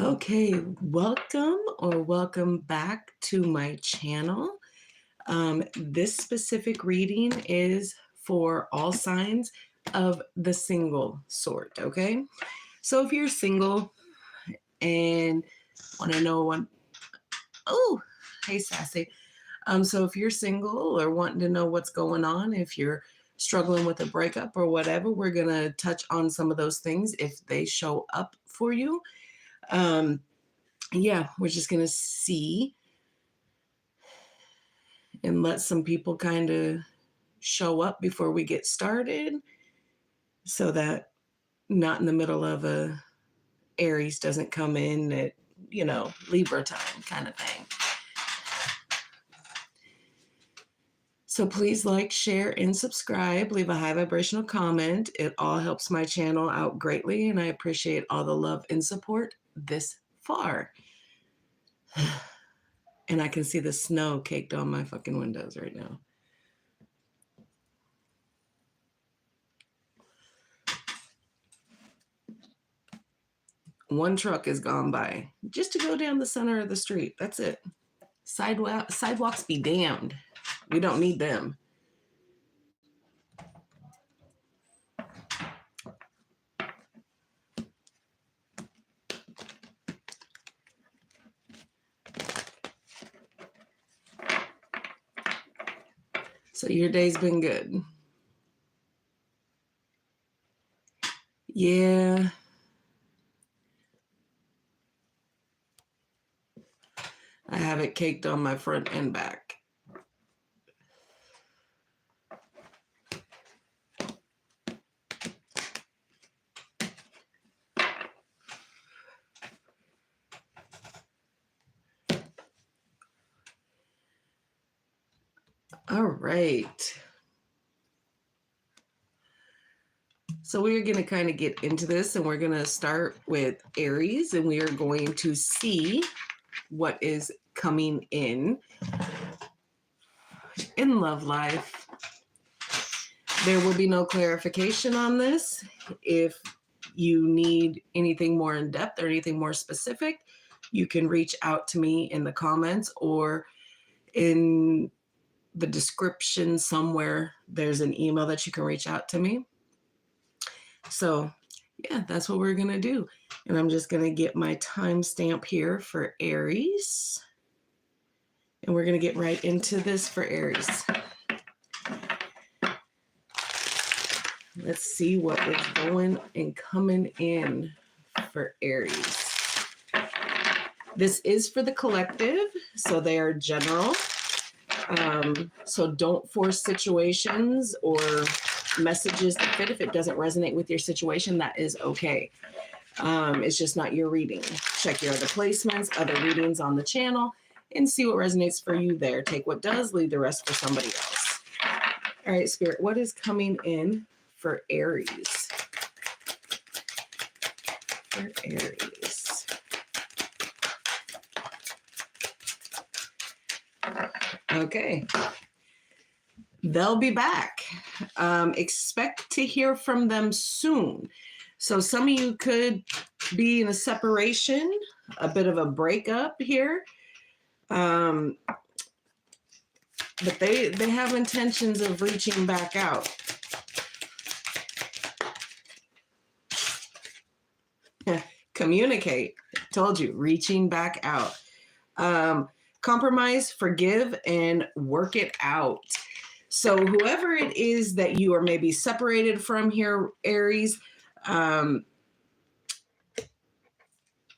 Okay, welcome back to my channel. This specific reading is for all signs of the single sort, okay? So if you're single and want to know what, oh, hey Sassy. So if you're single or wanting to know what's going on, if you're struggling with a breakup or whatever, we're going to touch on some of those things if they show up for you. Yeah, we're just going to see and let some people kind of show up before we get started so that not in the middle of a Aries doesn't come in at, Libra time kind of thing. So please like, share, and subscribe. Leave a high vibrational comment. It all helps my channel out greatly, and I appreciate all the love and support this far. And I can see the snow caked on my fucking windows right now. One truck has gone by just to go down the center of the street. That's it. Sidewalks be damned. We don't need them. So your day's been good. Yeah. I have it caked on my front and back. All right. So we're going to kind of get into this, and we're going to start with Aries, and we are going to see what is coming in love life. There will be no clarification on this. If you need anything more in depth or anything more specific, you can reach out to me in the comments or in the description somewhere. There's an email that you can reach out to me. So yeah, that's what we're going to do. And I'm just going to get my timestamp here for Aries. And we're going to get right into this for Aries. Let's see what is going and coming in for Aries. This is for the collective, so they are general. So don't force situations or messages to fit. If it doesn't resonate with your situation, that is okay. It's just not your reading. Check your other placements, other readings on the channel, and see what resonates for you there. Take what does, leave the rest for somebody else. All right, Spirit, what is coming in for Aries? For Aries. Okay. They'll be back. Expect to hear from them soon. So some of you could be in a separation, a bit of a breakup here. But they have intentions of reaching back out. Communicate. Told you, reaching back out. Compromise, forgive, and work it out. So whoever it is that you are maybe separated from here, Aries,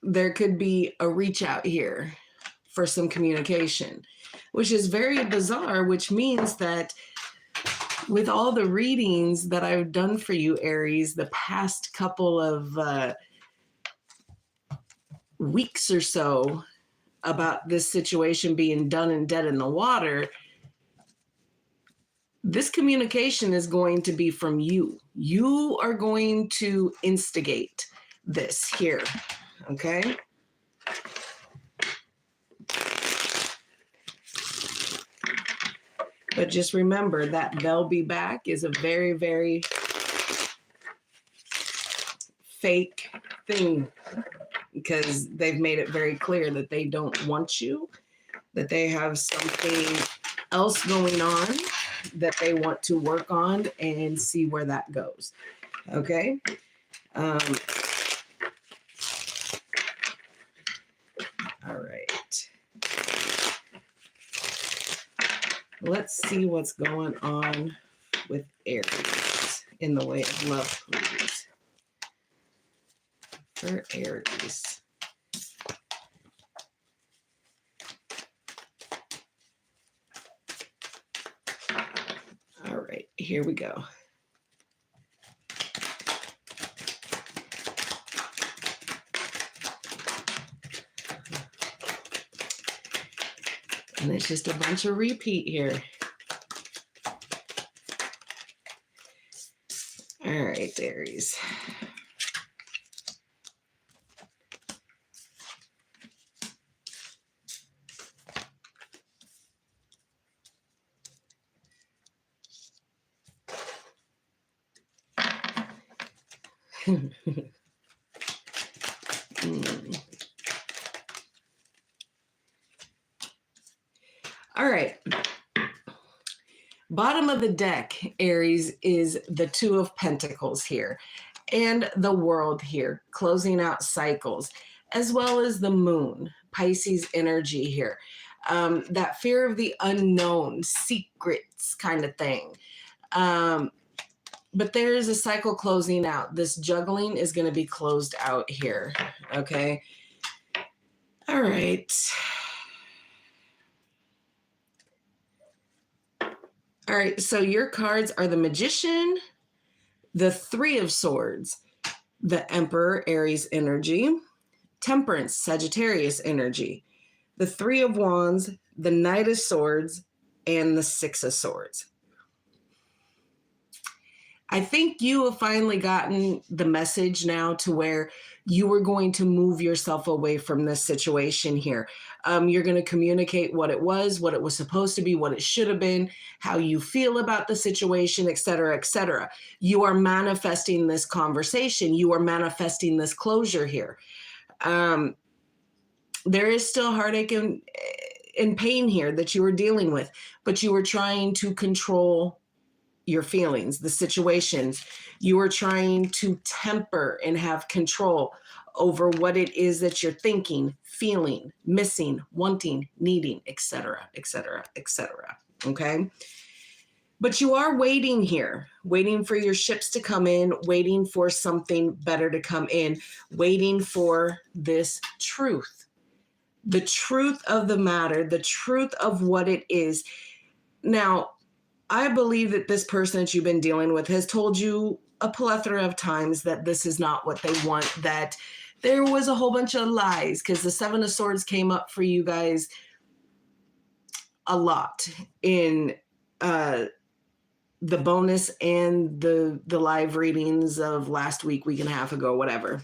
there could be a reach out here for some communication, which is very bizarre, which means that with all the readings that I've done for you, Aries, the past couple of weeks or so about this situation being done and dead in the water, this communication is going to be from you. You are going to instigate this here, okay? But just remember that they'll be back is a very, very fake thing. because they've made it very clear that they don't want you, that they have something else going on that they want to work on and see where that goes. Okay. All right. Let's see what's going on with Aries in the way of love, please. For Aries. All right, here we go. And it's just a bunch of repeat here. All right, Aries. All right. Bottom of the deck, Aries, is the Two of Pentacles here and the World here, closing out cycles, as well as the Moon, Pisces energy here. That fear of the unknown, secrets kind of thing. But there is a cycle closing out. This juggling is going to be closed out here. Okay. All right. All right. So your cards are the Magician, the Three of Swords, the Emperor, Aries energy, Temperance, Sagittarius energy, the Three of Wands, the Knight of Swords, and the Six of Swords. I think you have finally gotten the message now to where you are going to move yourself away from this situation here. You're going to communicate what it was supposed to be, what it should have been, how you feel about the situation, et cetera, et cetera. You are manifesting this conversation. You are manifesting this closure here. There is still heartache and pain here that you are dealing with, but you are trying to control your feelings, the situations. You are trying to temper and have control over what it is that you're thinking, feeling, missing, wanting, needing, etc., etc., etc. Okay? But you are waiting here, waiting for your ships to come in, waiting for something better to come in, waiting for this truth. The truth of the matter, the truth of what it is. Now, I believe that this person that you've been dealing with has told you a plethora of times that this is not what they want, that there was a whole bunch of lies, because the Seven of Swords came up for you guys a lot in the bonus and the live readings of last week and a half ago, whatever.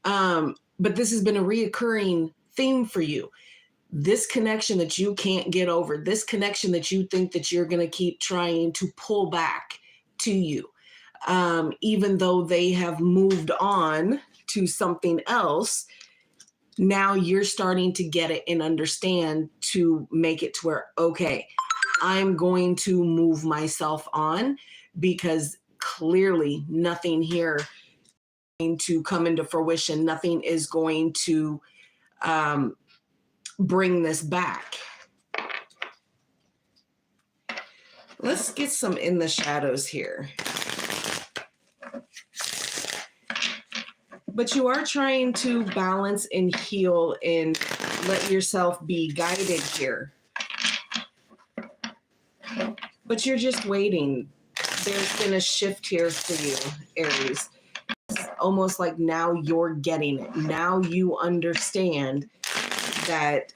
But this has been a reoccurring theme for you. This connection that you can't get over, this connection that you think that you're going to keep trying to pull back to you, even though they have moved on to something else, now you're starting to get it and understand to make it to where, okay, I'm going to move myself on, because clearly nothing here is going to come into fruition. Nothing is going to bring this back. Let's get some in the shadows here. But you are trying to balance and heal and let yourself be guided here. But you're just waiting. There's been a shift here for you, Aries. It's almost like now you're getting it. Now you understand that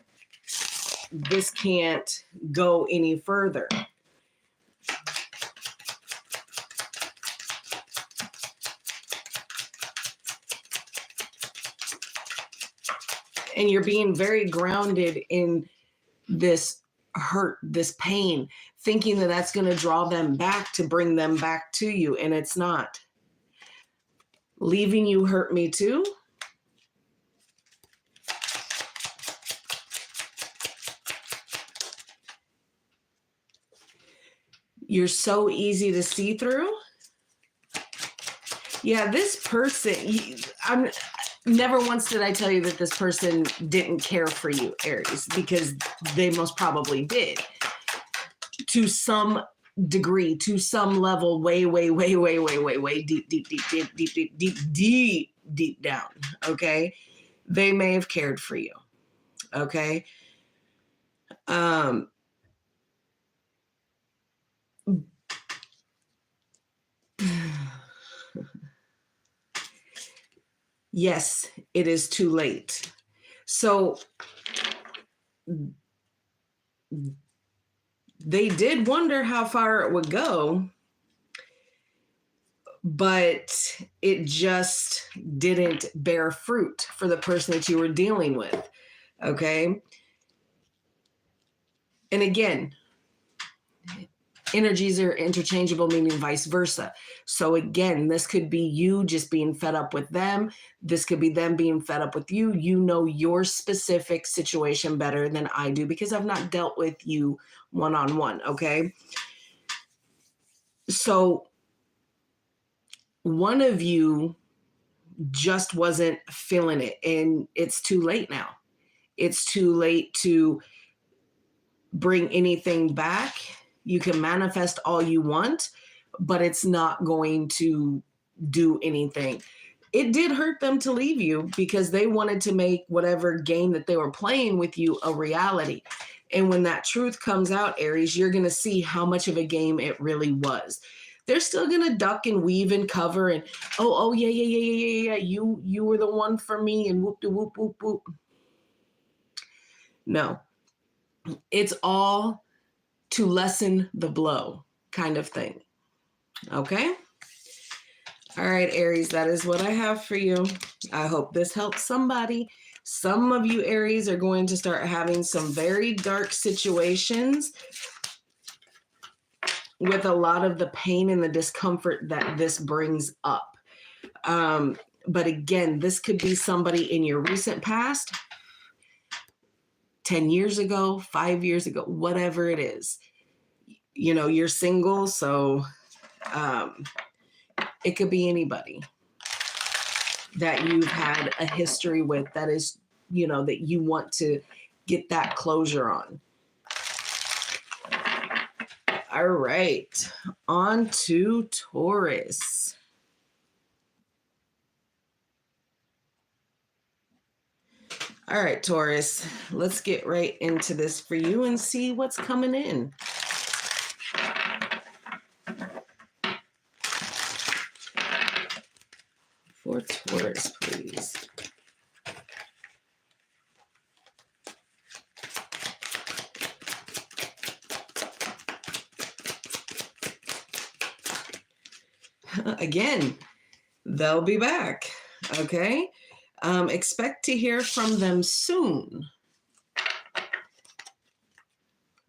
this can't go any further. And you're being very grounded in this hurt, this pain, thinking that that's going to draw them back, to bring them back to you. And it's not. Leaving you hurt me too. You're so easy to see through. Yeah, this person, I'm never once did I tell you that this person didn't care for you, Aries, because they most probably did. To some degree, to some level, way deep down. Okay. They may have cared for you. Okay. Yes, it is too late. So they did wonder how far it would go, but it just didn't bear fruit for the person that you were dealing with. Okay. And again, energies are interchangeable, meaning vice versa. So again, this could be you just being fed up with them. This could be them being fed up with you. You know your specific situation better than I do because I've not dealt with you one-on-one, okay? So one of you just wasn't feeling it, and it's too late now. It's too late to bring anything back. You can manifest all you want, but it's not going to do anything. It did hurt them to leave you because they wanted to make whatever game that they were playing with you a reality. And when that truth comes out, Aries, you're going to see how much of a game it really was. They're still going to duck and weave and cover and, oh, yeah. You were the one for me and whoop, whoop, whoop, whoop. No, it's all to lessen the blow kind of thing. Okay. All right, Aries, that is what I have for you. I hope this helps somebody. Some of you Aries are going to start having some very dark situations with a lot of the pain and the discomfort that this brings up. But again, this could be somebody in your recent past, 10 years ago, 5 years ago, whatever it is. You know, you're single, so it could be anybody that you've had a history with that is, you know, that you want to get that closure on. All right, on to Taurus. All right, Taurus, let's get right into this for you and see what's coming in. For Taurus, please. Again, they'll be back, okay? Expect to hear from them soon.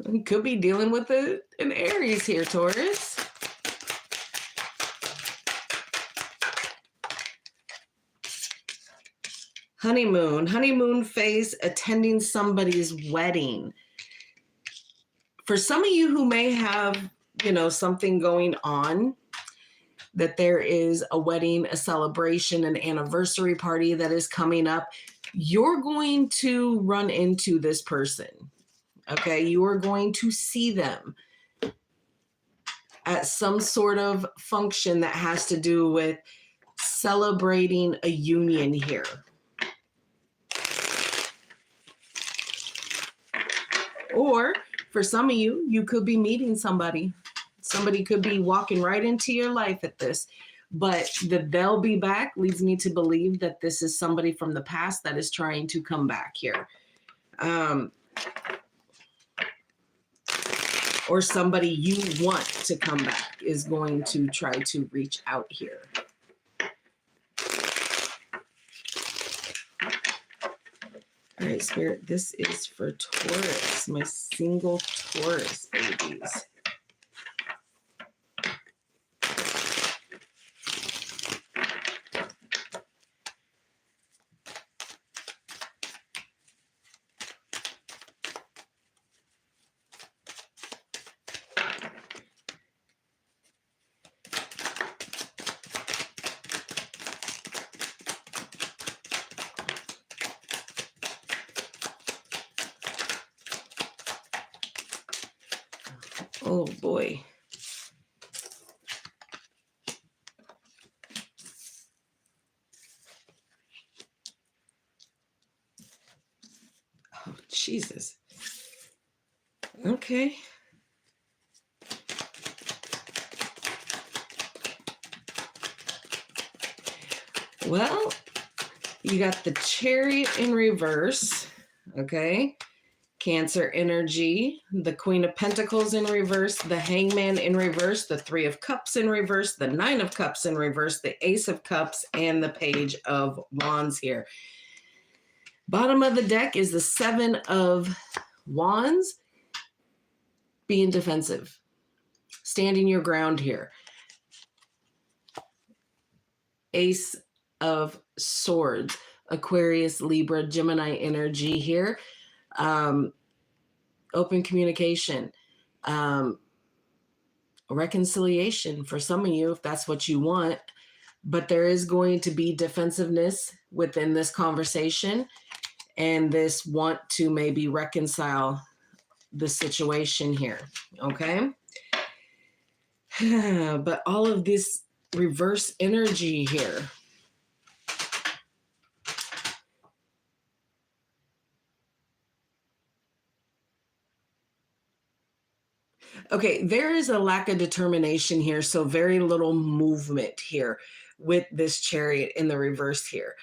You could be dealing with an Aries here, Taurus. Honeymoon phase, attending somebody's wedding. For some of you who may have, you know, something going on, that there is a wedding, a celebration, an anniversary party that is coming up, you're going to run into this person, okay? You are going to see them at some sort of function that has to do with celebrating a union here. Or for some of you, you could be meeting somebody. Somebody could be walking right into your life at this, but the they'll be back leads me to believe that this is somebody from the past that is trying to come back here. Or somebody you want to come back is going to try to reach out here. All right, Spirit, this is for Taurus, my single Taurus babies. Oh boy. Oh, Jesus. Okay. Well, you got the Chariot in reverse, okay? Cancer energy, the Queen of Pentacles in reverse, the Hangman in reverse, the Three of Cups in reverse, the Nine of Cups in reverse, the Ace of Cups, and the Page of Wands here. Bottom of the deck is the Seven of Wands, being defensive, standing your ground here. Ace of Swords, Aquarius, Libra, Gemini energy here. Open communication, reconciliation for some of you, if that's what you want. But there is going to be defensiveness within this conversation and this want to maybe reconcile the situation here, okay? But all of this reverse energy here. Okay, there is a lack of determination here, so very little movement here with this Chariot in the reverse here.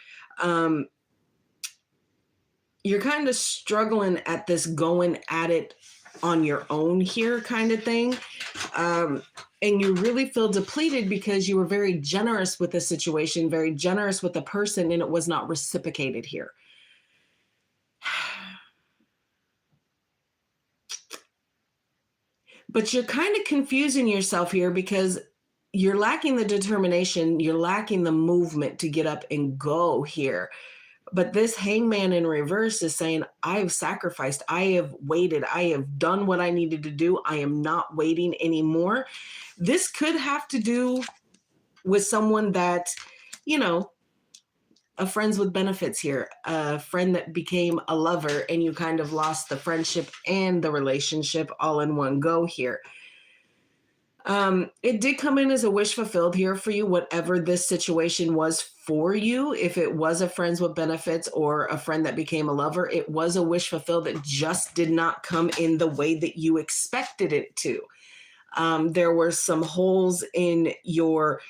You're kind of struggling at this going at it on your own here kind of thing. And you really feel depleted because you were very generous with the situation, very generous with the person, and it was not reciprocated here. But you're kind of confusing yourself here because you're lacking the determination, you're lacking the movement to get up and go here. But this Hangman in reverse is saying, I have sacrificed, I have waited, I have done what I needed to do. I am not waiting anymore. This could have to do with someone that, you know, a friends with benefits here, a friend that became a lover and you kind of lost the friendship and the relationship all in one go here. It did come in as a wish fulfilled here for you, whatever this situation was for you. If it was a friends with benefits or a friend that became a lover, it was a wish fulfilled that just did not come in the way that you expected it to. There were some holes in your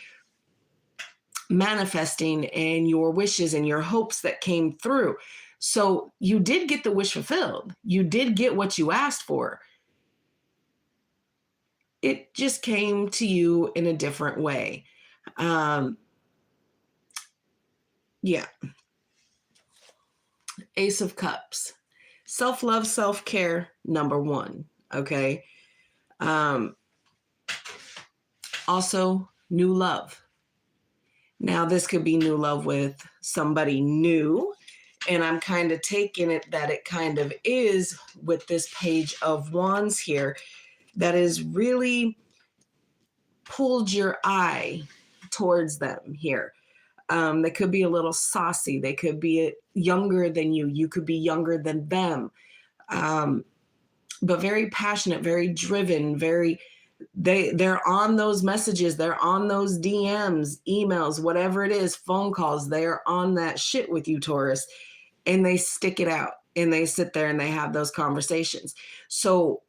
manifesting and your wishes and your hopes that came through. So you did get the wish fulfilled. You did get what you asked for. It just came to you in a different way. Yeah. Ace of Cups. Self-love, self-care, number one. Okay. Also, new love. Now, this could be new love with somebody new. And I'm kind of taking it that it kind of is with this Page of Wands here that is really pulled your eye towards them here. They could be a little saucy. They could be younger than you. You could be younger than them. But very passionate, very driven, they're on those messages. They're on those DMs, emails, whatever it is, phone calls. They're on that shit with you, Taurus, and they stick it out and they sit there and they have those conversations. So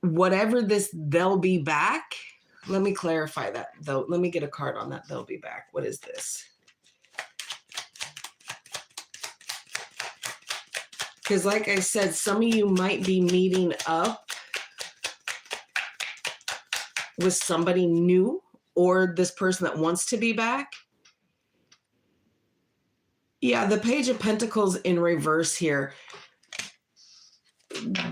whatever this, they'll be back. Let me clarify that though. Let me get a card on that. They'll be back. What is this? Because like I said, some of you might be meeting up with somebody new or this person that wants to be back. Yeah, the Page of Pentacles in reverse here.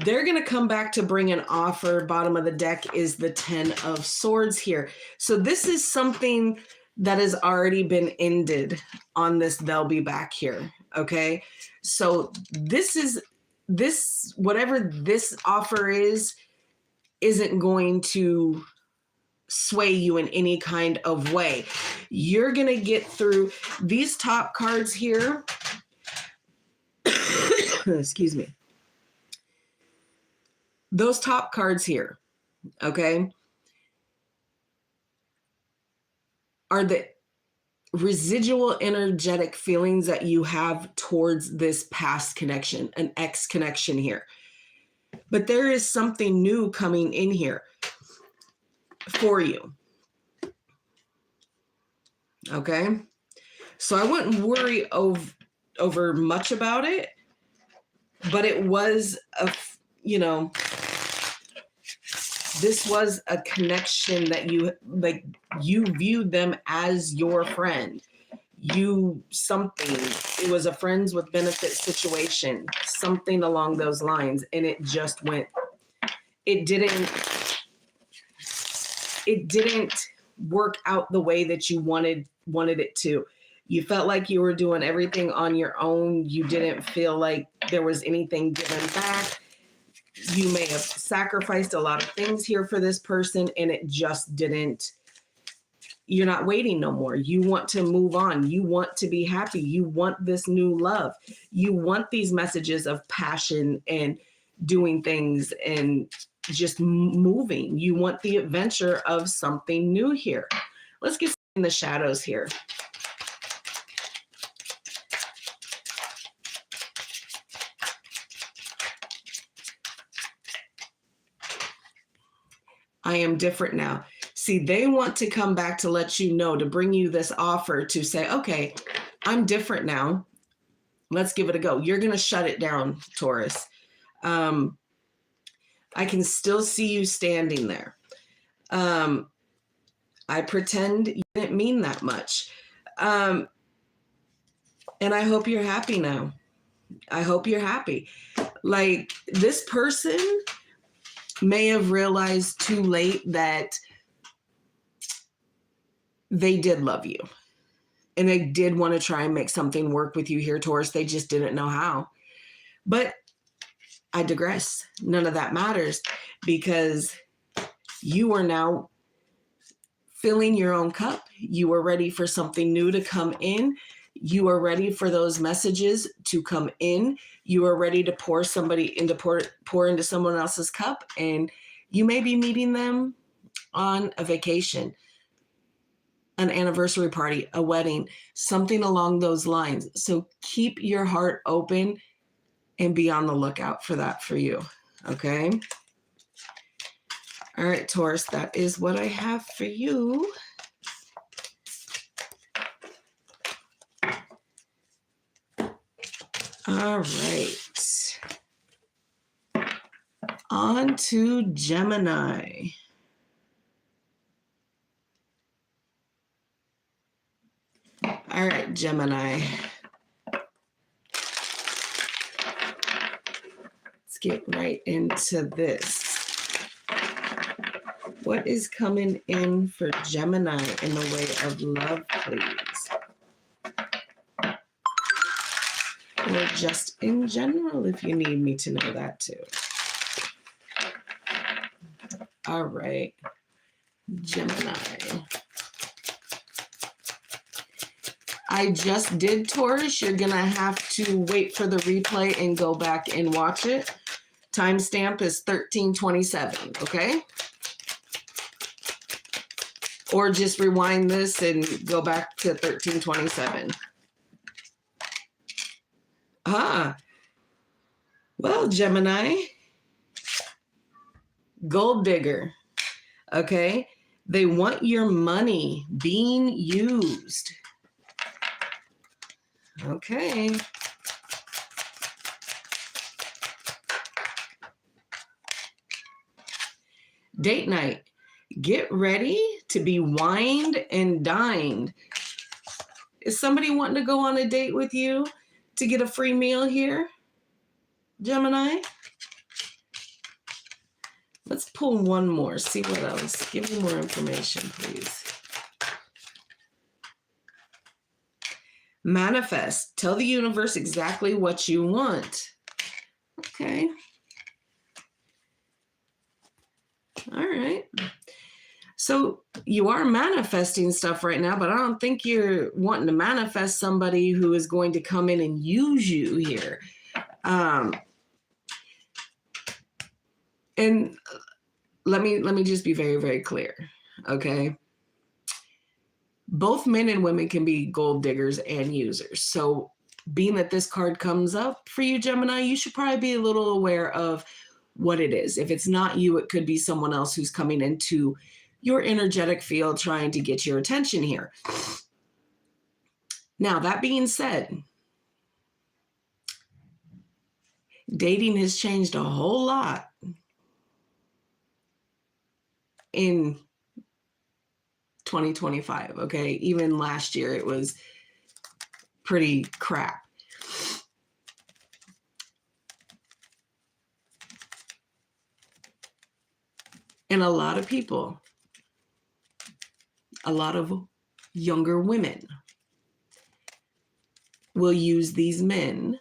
They're going to come back to bring an offer. Bottom of the deck is the Ten of Swords here. So this is something that has already been ended on this they'll be back here. Okay. So whatever this offer is, isn't going to sway you in any kind of way. You're going to get through these top cards here. Excuse me. Those top cards here, okay, are the residual energetic feelings that you have towards this past connection, an ex connection here. But there is something new coming in here for you. Okay. So I wouldn't worry over much about it, but it was this was a connection that you viewed them as your friend. It was a friends with benefit situation, something along those lines. And it just went, it didn't work out the way that you wanted it to. You felt like you were doing everything on your own. You didn't feel like there was anything given back. You may have sacrificed a lot of things here for this person, and it just didn't. You're not waiting no more. You want to move on. You want to be happy. You want this new love. You want these messages of passion and doing things and just moving. You want the adventure of something new here. Let's get in the shadows here. I am different now. See, they want to come back to let you know, to bring you this offer to say, okay, I'm different now. Let's give it a go. You're going to shut it down, Taurus. I can still see you standing there. I pretend you didn't mean that much. And I hope you're happy now. I hope you're happy. Like, this person may have realized too late that they did love you and they did want to try and make something work with you here, Taurus. They just didn't know how. But I digress. None of that matters, because you are now filling your own cup. You are ready for something new to come in. You are ready for those messages to come in. You are ready to pour into someone else's cup, and you may be meeting them on a vacation, an anniversary party, a wedding, something along those lines. So keep your heart open and be on the lookout for that for you. Okay. All right, Taurus, that is what I have for you. All right. On to Gemini. All right, Gemini. Let's get right into this. What is coming in for Gemini in the way of love, please? Or just in general, if you need me to know that too. All right, Gemini. I just did, Taurus. You're going to have to wait for the replay and go back and watch it. Timestamp is 1327, okay? Or just rewind this and go back to 1327. Well, Gemini, gold digger, okay? They want your money being used. Okay. Date night. Get ready to be wined and dined. Is somebody wanting to go on a date with you to get a free meal here, Gemini? Let's pull one more, see what else. Give me more information, please. Manifest. Tell the universe exactly what you want. Okay. All right. So you are manifesting stuff right now, but I don't think you're wanting to manifest somebody who is going to come in and use you here. And let me just be very, very clear. Okay. Both men and women can be gold diggers and users. So being that this card comes up for you, Gemini, you should probably be a little aware of what it is. If it's not you, it could be someone else who's coming into your energetic field trying to get your attention here. Now, that being said, dating has changed a whole lot in 2025, okay? Even last year, it was pretty crap. And a lot of people, a lot of younger women will use these men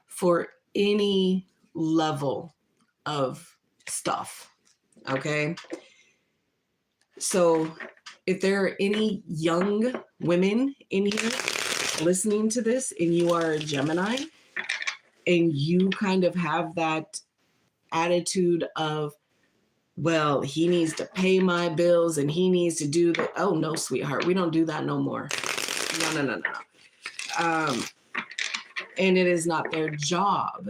for any level of stuff, okay? So if there are any young women in here listening to this and you are a Gemini and you kind of have that attitude of, well, he needs to pay my bills and he needs to do the, oh no, sweetheart, we don't do that no more. No. And it is not their job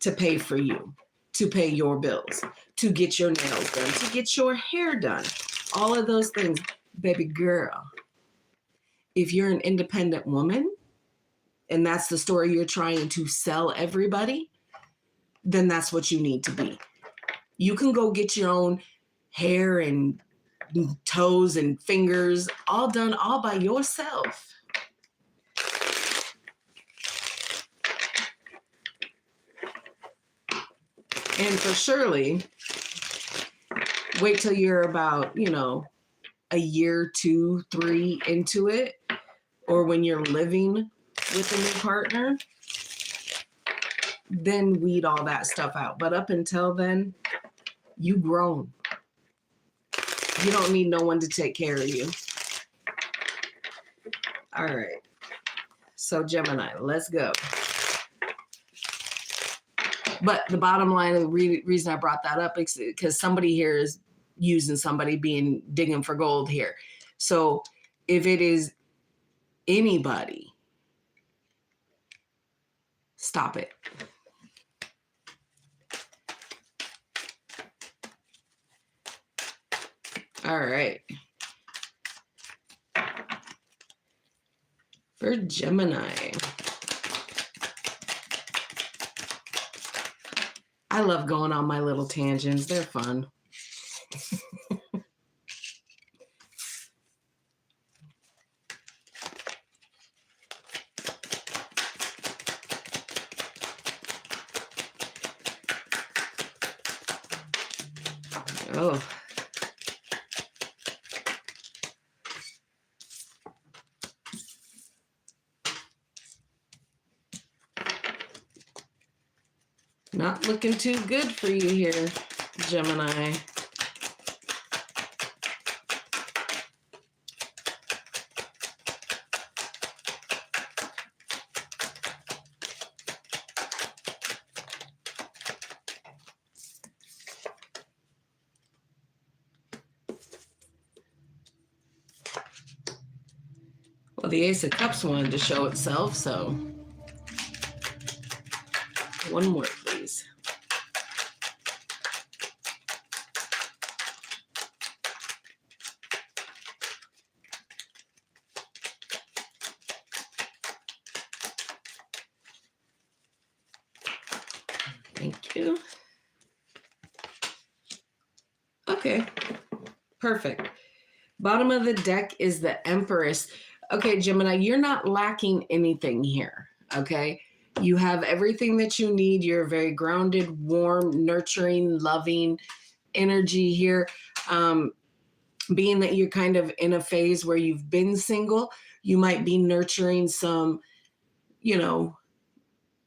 to pay for you, to pay your bills, to get your nails done, to get your hair done, all of those things. Baby girl, if you're an independent woman and that's the story you're trying to sell everybody, then that's what you need to be. You can go get your own hair and toes and fingers all done all by yourself. And for surely, wait till you're about, a year, 2, 3 into it, or when you're living with a new partner, then weed all that stuff out. But up until then, you grown. You don't need no one to take care of you. All right. So Gemini, let's go. But the bottom line, the reason I brought that up is because somebody here is using somebody digging for gold here. So if it is anybody, stop it. All right. For Gemini, I love going on my little tangents. They're fun. Oh. Not looking too good for you here, Gemini. Well, the Ace of Cups wanted to show itself, so one more, please. Thank you. Okay, perfect. Bottom of the deck is the Empress. Okay, Gemini, you're not lacking anything here, okay? You have everything that you need. You're very grounded, warm, nurturing, loving energy here. Being that you're kind of in a phase where you've been single, you might be nurturing some,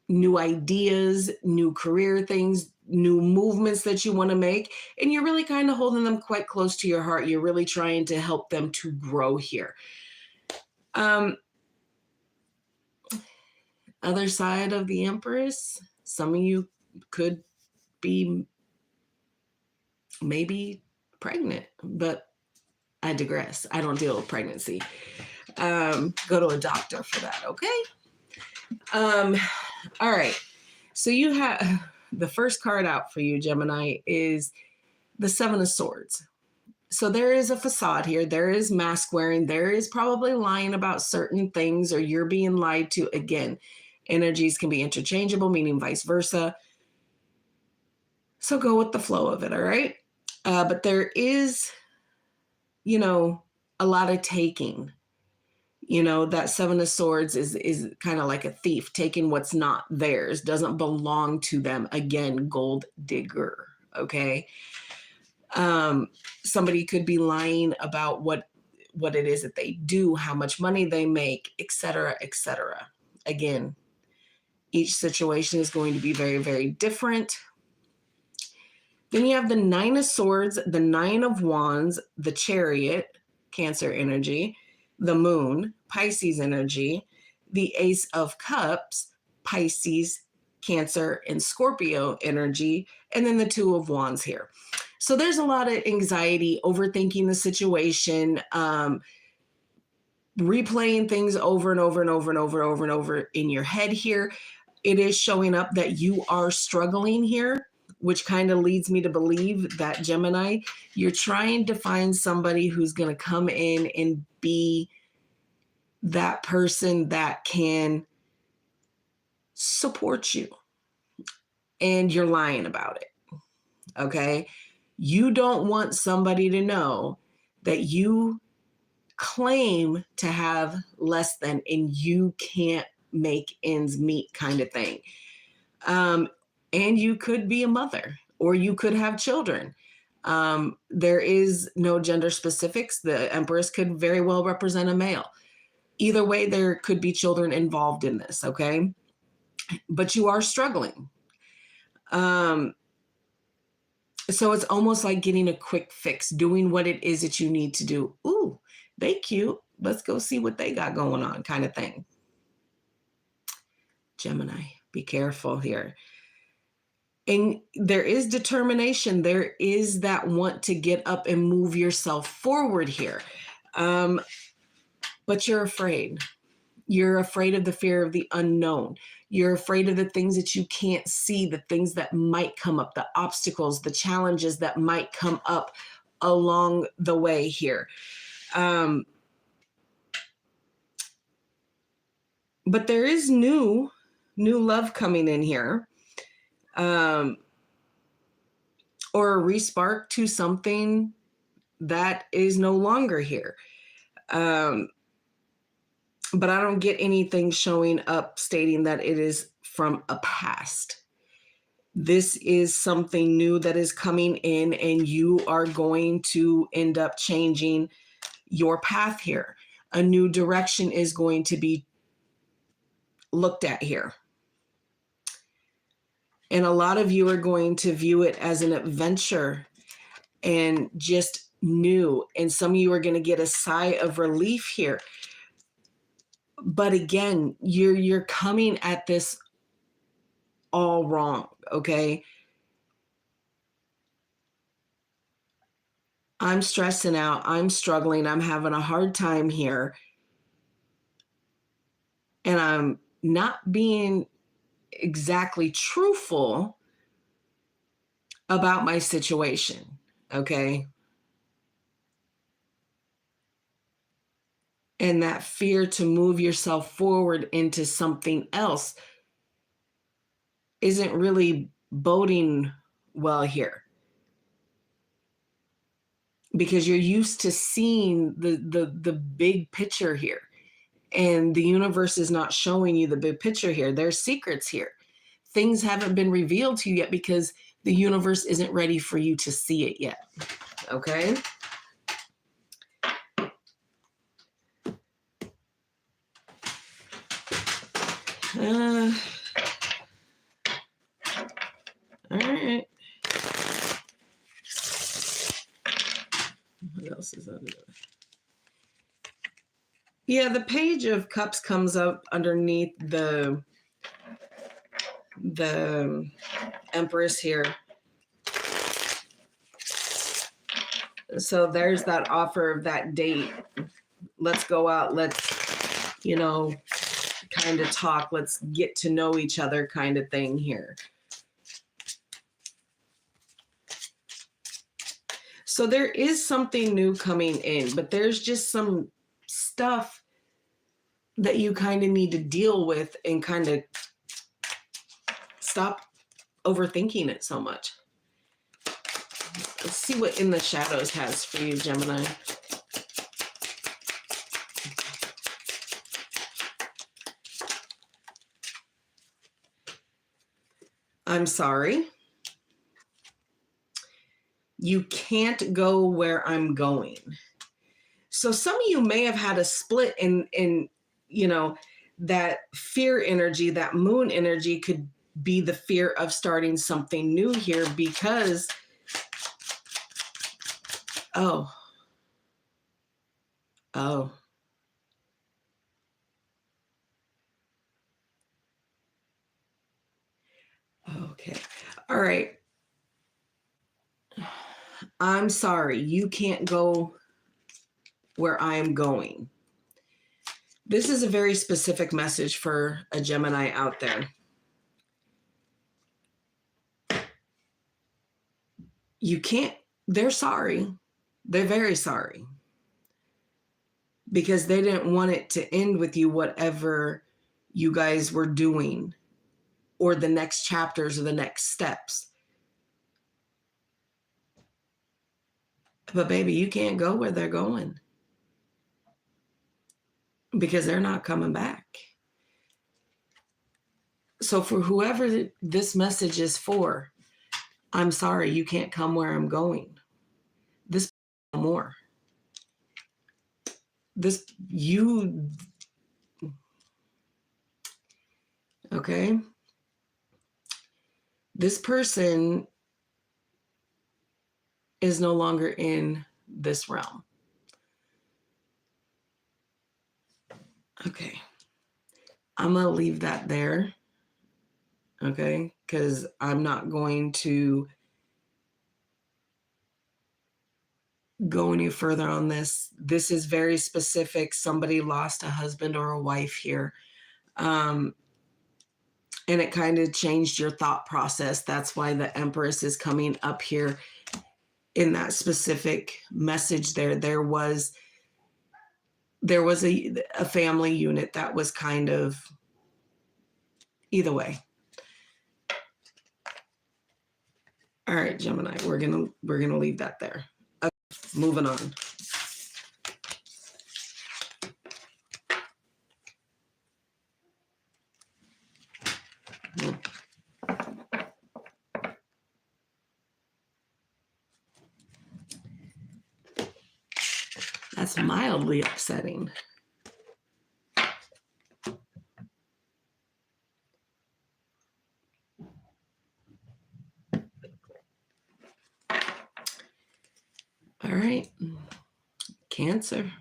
new ideas, new career things, new movements that you want to make. And you're really kind of holding them quite close to your heart. You're really trying to help them to grow here. Other side of the Empress, some of you could be maybe pregnant, but I digress. I don't deal with pregnancy. Go to a doctor for that, okay? All right. So you have the first card out for you, Gemini, is the Seven of Swords. So there is a facade here. There is mask wearing. There is probably lying about certain things, or you're being lied to. Again, energies can be interchangeable, meaning vice versa. So go with the flow of it, all right? But there is, you know, a lot of taking. You know, that Seven of Swords is kind of like a thief, taking what's not theirs, doesn't belong to them. Again, gold digger, okay? Somebody could be lying about what it is that they do, how much money they make, etc., etc. Again, each situation is going to be very, very different. Then you have the Nine of Swords, the Nine of Wands, the Chariot, Cancer energy, the Moon, Pisces energy, the Ace of Cups, Pisces, Cancer, and Scorpio energy, and then the Two of Wands here. So there's a lot of anxiety, overthinking the situation, replaying things over and over and over and over and over and over in your head here. It is showing up that you are struggling here, which kind of leads me to believe that, Gemini, you're trying to find somebody who's going to come in and be that person that can support you. And you're lying about it. Okay? You don't want somebody to know that you claim to have less than and you can't make ends meet, kind of thing. And you could be a mother, or you could have children. There is no gender specifics. The Empress could very well represent a male. Either way, there could be children involved in this, okay? But you are struggling. So it's almost like getting a quick fix, doing what it is that you need to do. Ooh, they cute. Let's go see what they got going on, kind of thing. Gemini, be careful here. And there is determination. There is that want to get up and move yourself forward here. But you're afraid. You're afraid of the fear of the unknown. You're afraid of the things that you can't see, the things that might come up, the obstacles, the challenges that might come up along the way here. But there is new love coming in here. Or a respark to something that is no longer here. But I don't get anything showing up stating that it is from a past. This is something new that is coming in, and you are going to end up changing your path here. A new direction is going to be looked at here. And a lot of you are going to view it as an adventure and just new. And some of you are going to get a sigh of relief here. But again, you're coming at this all wrong, okay? I'm stressing out. I'm struggling. I'm having a hard time here. And I'm not being exactly truthful about my situation, okay? And that fear to move yourself forward into something else isn't really boding well here, because you're used to seeing the big picture here, and the universe is not showing you the big picture here. There's secrets here. Things haven't been revealed to you yet because the universe isn't ready for you to see it yet, okay? All right. What else is under there? Yeah, the Page of Cups comes up underneath the Empress here. So there's that offer of that date. Let's go out. Let's, you know, kind of talk. Let's get to know each other kind of thing here. So there is something new coming in, but there's just some stuff that you kind of need to deal with and kind of stop overthinking it so much. Let's see what In the Shadows has for you, Gemini. I'm sorry. You can't go where I'm going. So some of you may have had a split in you know, that fear energy, that moon energy could be the fear of starting something new here because, oh, okay. All right. I'm sorry. You can't go where I'm going. This is a very specific message for a Gemini out there. You can't, they're sorry. They're very sorry. Because they didn't want it to end with you, whatever you guys were doing, or the next chapters or the next steps. But baby, you can't go where they're going because they're not coming back. So for whoever this message is for, I'm sorry, you can't come where I'm going. This no more. This, you, okay? This person is no longer in this realm. Okay. I'm going to leave that there. Okay? Because I'm not going to go any further on this. This is very specific. Somebody lost a husband or a wife here. And it kind of changed your thought process. That's why the Empress is coming up here in that specific message there. There was a family unit that was kind of either way. All right, Gemini, we're gonna leave that there. Okay, moving on. That's mildly upsetting. All right, Cancer.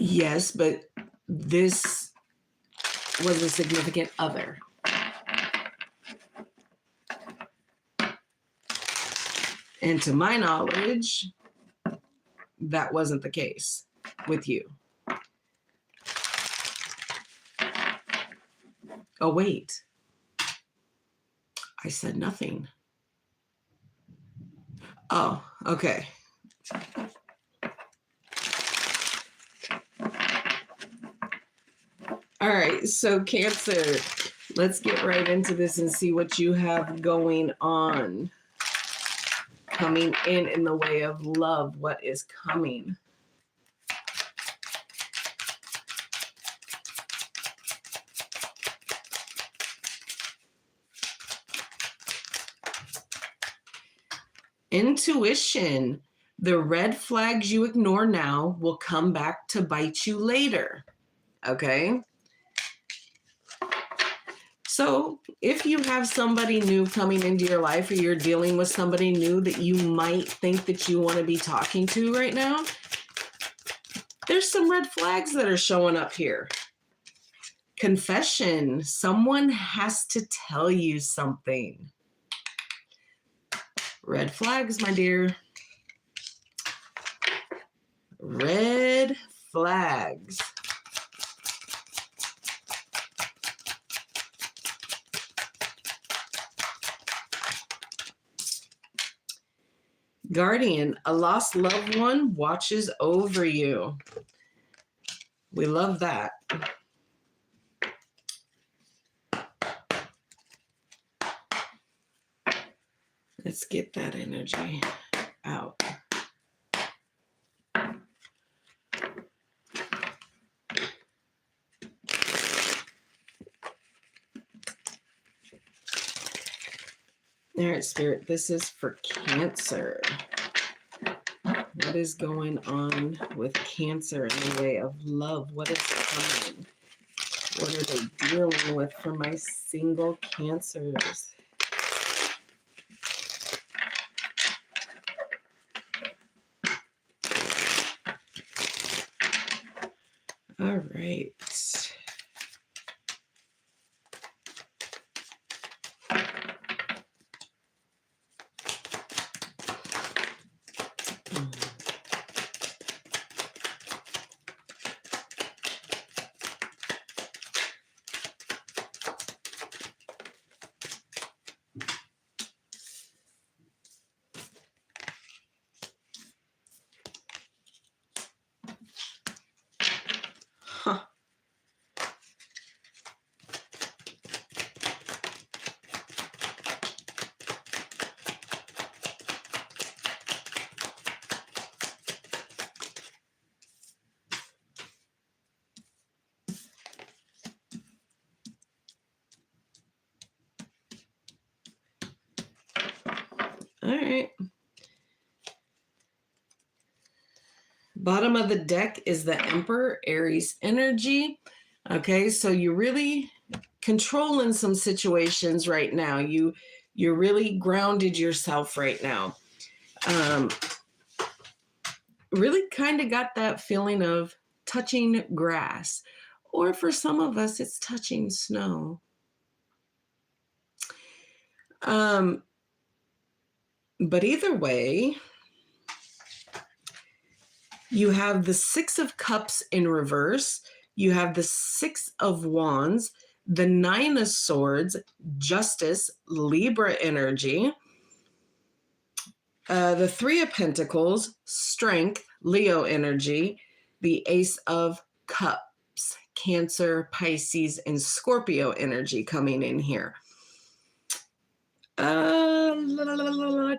Yes, but this was a significant other. And to my knowledge, that wasn't the case with you. Oh, wait. I said nothing. Oh, okay. All right, so Cancer, let's get right into this and see what you have going on. Coming in the way of love, what is coming? Intuition. The red flags you ignore now will come back to bite you later. Okay? So if you have somebody new coming into your life, or you're dealing with somebody new that you might think that you want to be talking to right now, there's some red flags that are showing up here. Confession. Someone has to tell you something. Red flags, my dear. Red flags. Guardian, a lost loved one watches over you. We love that. Let's get that energy out. All right, Spirit, this is for Cancer. What is going on with Cancer in the way of love? What is coming? What are they dealing with for my single Cancers? All right. Huh. All right. Bottom of the deck is the Emperor, Aries energy. Okay, so you're really controlling some situations right now. You're really grounded yourself right now. Really kind of got that feeling of touching grass, or for some of us, it's touching snow. But either way, you have the Six of Cups in reverse. You have the Six of Wands, the Nine of Swords, Justice, Libra energy, the Three of Pentacles, Strength, Leo energy, the Ace of Cups, Cancer, Pisces, and Scorpio energy coming in here.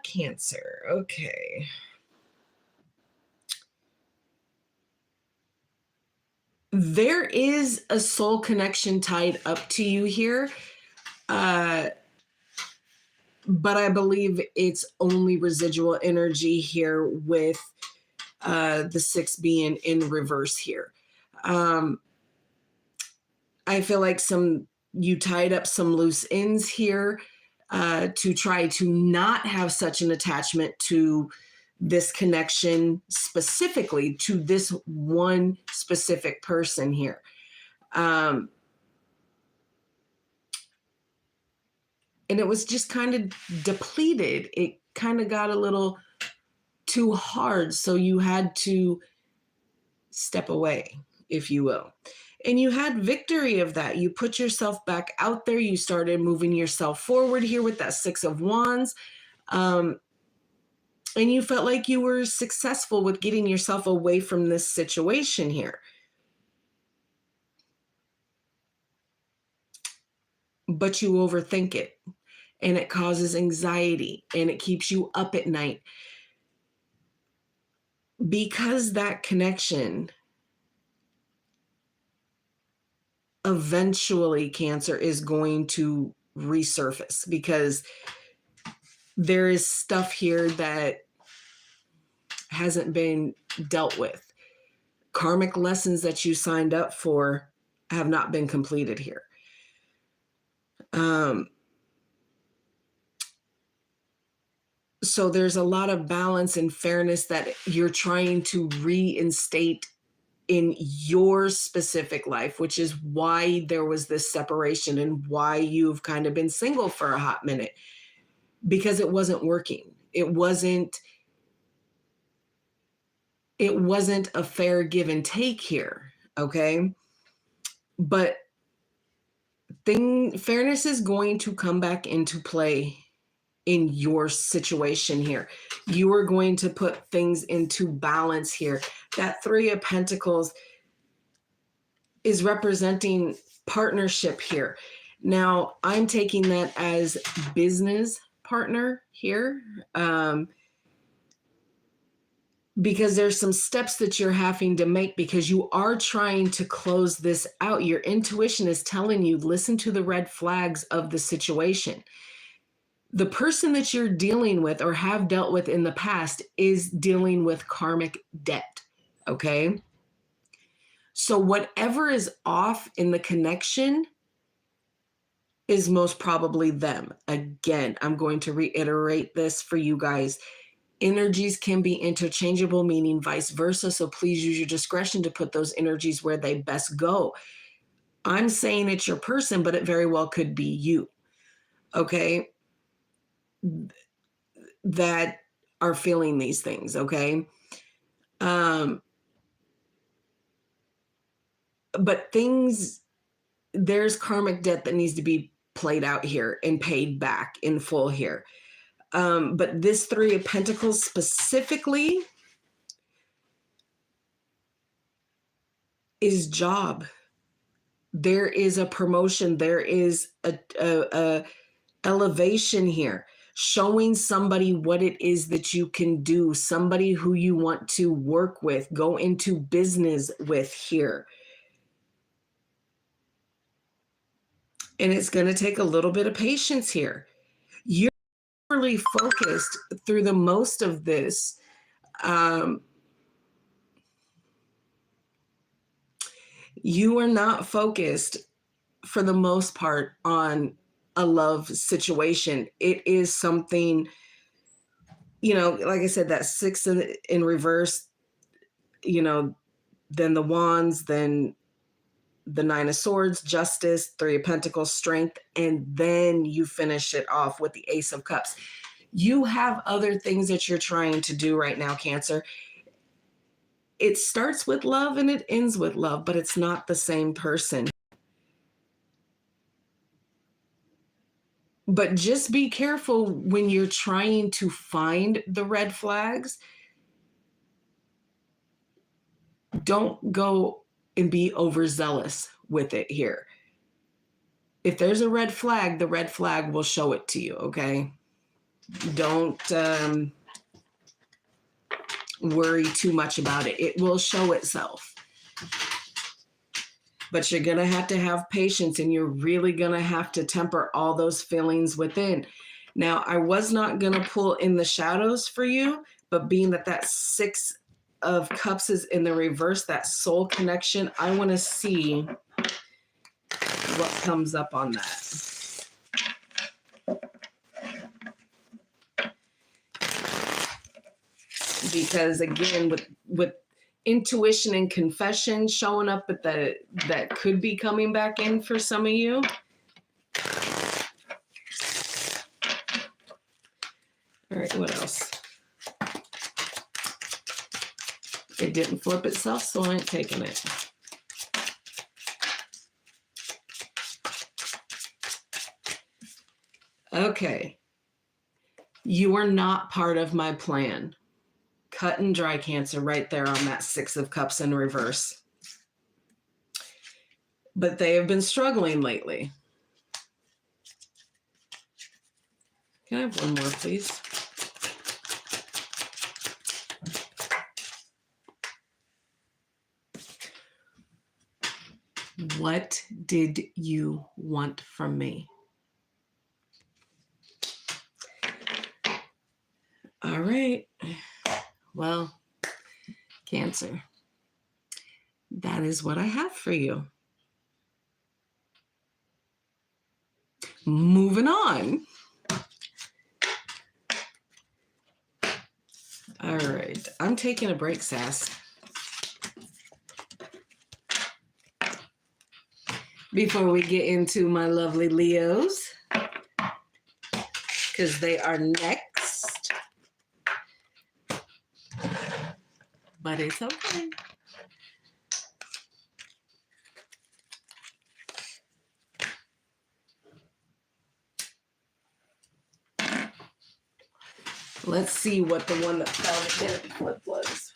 Cancer. Okay. There is a soul connection tied up to you here. But I believe it's only residual energy here with the six being in reverse here. I feel like you tied up some loose ends here to try to not have such an attachment to this connection, specifically to this one specific person here. And it was just kind of depleted. It kind of got a little too hard. So you had to step away, if you will. And you had victory of that. You put yourself back out there. You started moving yourself forward here with that Six of Wands. And you felt like you were successful with getting yourself away from this situation here. But you overthink it, and it causes anxiety, and it keeps you up at night. Because that connection, eventually Cancer is going to resurface, because there is stuff here that hasn't been dealt with. Karmic lessons that you signed up for have not been completed here. So there's a lot of balance and fairness that you're trying to reinstate in your specific life, which is why there was this separation and why you've kind of been single for a hot minute, because it wasn't working. It wasn't a fair give and take here, okay? But fairness is going to come back into play in your situation here. You are going to put things into balance here. That Three of Pentacles is representing partnership here. Now, I'm taking that as business partner here, because there's some steps that you're having to make because you are trying to close this out. Your intuition is telling you, listen to the red flags of the situation. The person that you're dealing with or have dealt with in the past is dealing with karmic debt, okay? So whatever is off in the connection is most probably them. Again, I'm going to reiterate this for you guys. Energies can be interchangeable, meaning vice versa. So please use your discretion to put those energies where they best go. I'm saying it's your person, but it very well could be you, okay, that are feeling these things, okay? But there's karmic debt that needs to be played out here and paid back in full here. But this Three of Pentacles specifically is job. There is a promotion. There is a elevation here, showing somebody what it is that you can do, somebody who you want to work with, go into business with here. And it's going to take a little bit of patience here. You're really focused through the most of this. You are not focused for the most part on a love situation. It is something, you know, like I said, that Six in reverse, you know, then the Wands, then the Nine of Swords, Justice, Three of Pentacles, Strength, and then you finish it off with the Ace of Cups. You have other things that you're trying to do right now, Cancer. It starts with love and it ends with love, but it's not the same person. But just be careful when you're trying to find the red flags. Don't go and be overzealous with it here. If there's a red flag, the red flag will show it to you, okay? Don't worry too much about it. It will show itself. But you're going to have patience, and you're really going to have to temper all those feelings within. Now, I was not going to pull in the shadows for you, but being that Six of Cups is in the reverse, that soul connection, I want to see what comes up on that. Because again, with intuition and confession showing up at that could be coming back in for some of you. All right, what else? It didn't flip itself, so I ain't taking it. Okay. You are not part of my plan. Cut and dry, Cancer, right there on that Six of Cups in reverse. But they have been struggling lately. Can I have one more, please? What did you want from me? All right. Well, Cancer, that is what I have for you. moving on. All right, I'm taking a break, Sass. Before we get into my lovely Leos, because they are next. But it's okay. Let's see what the one that fell didn't flip was.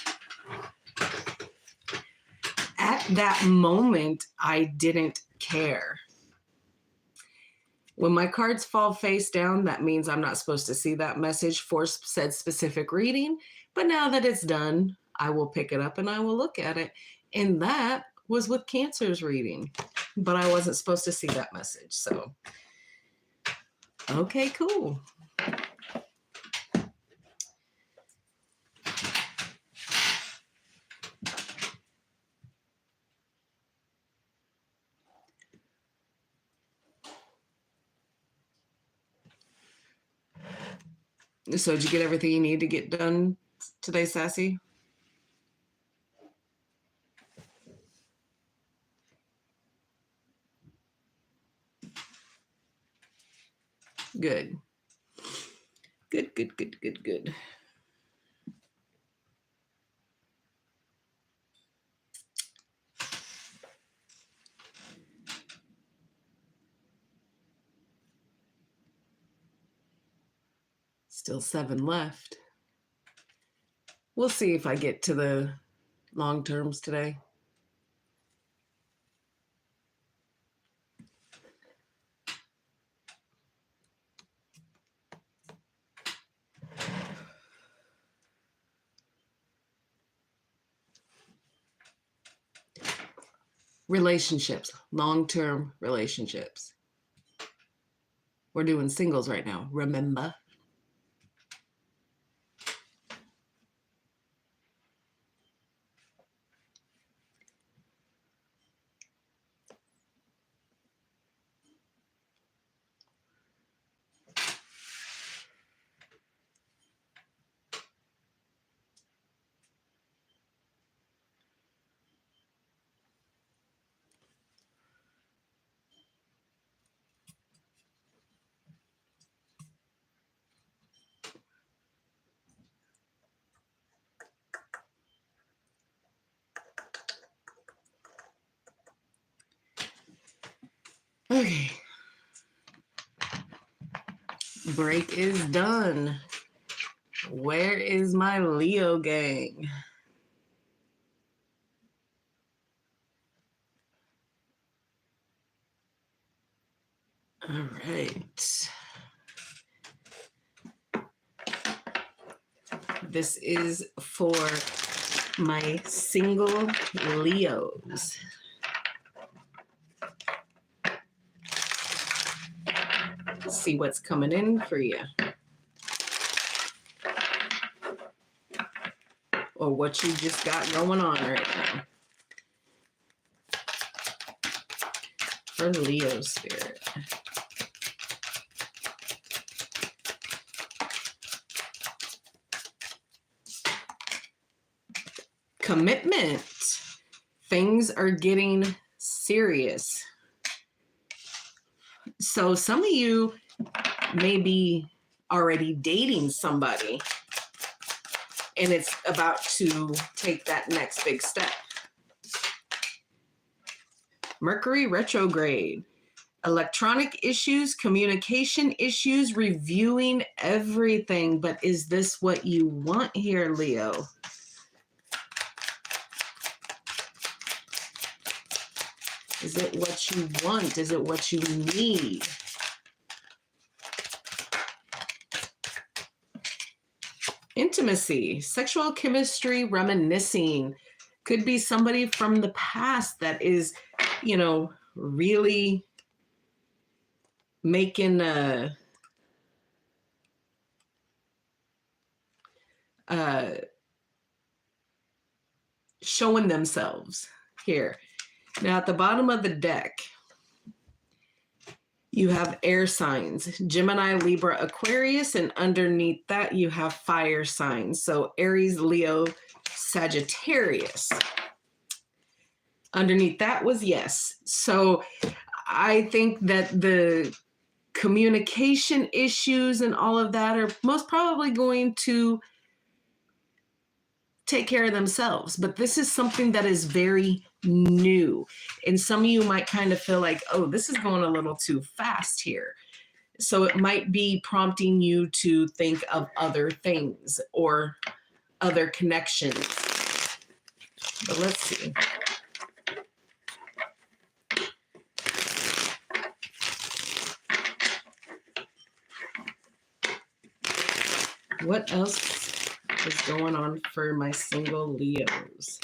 At that moment, I didn't care. When my cards fall face down, that means I'm not supposed to see that message for said specific reading. But now that it's done, I will pick it up and I will look at it. And that was with Cancer's reading. But I wasn't supposed to see that message. So, okay, cool. So did you get everything you need to get done today, Sassy? Good. Good, good, good, good, good. Still 7 left. We'll see if I get to the long terms today. Relationships, long-term relationships. We're doing singles right now, remember? Okay. Break is done. Where is my Leo gang? All right. This is for my single Leos. Let's see what's coming in for you. Or what you just got going on right now. For Leo spirit. Commitment. Things are getting serious. So some of you may be already dating somebody and it's about to take that next big step. Mercury retrograde. Electronic issues, communication issues, reviewing everything. But is this what you want here, Leo? Is it what you want? Is it what you need? Intimacy, sexual chemistry, reminiscing. Could be somebody from the past that is, you know, really making showing themselves here. Now at the bottom of the deck, You have air signs, Gemini, Libra, Aquarius, and underneath that you have fire signs. So Aries, Leo, Sagittarius. Underneath that was yes. So I think that the communication issues and all of that are most probably going to take care of themselves. But this is something that is very new. And some of you might kind of feel like, oh, this is going a little too fast here. So it might be prompting you to think of other things or other connections. But let's see. What else is going on for my single Leos?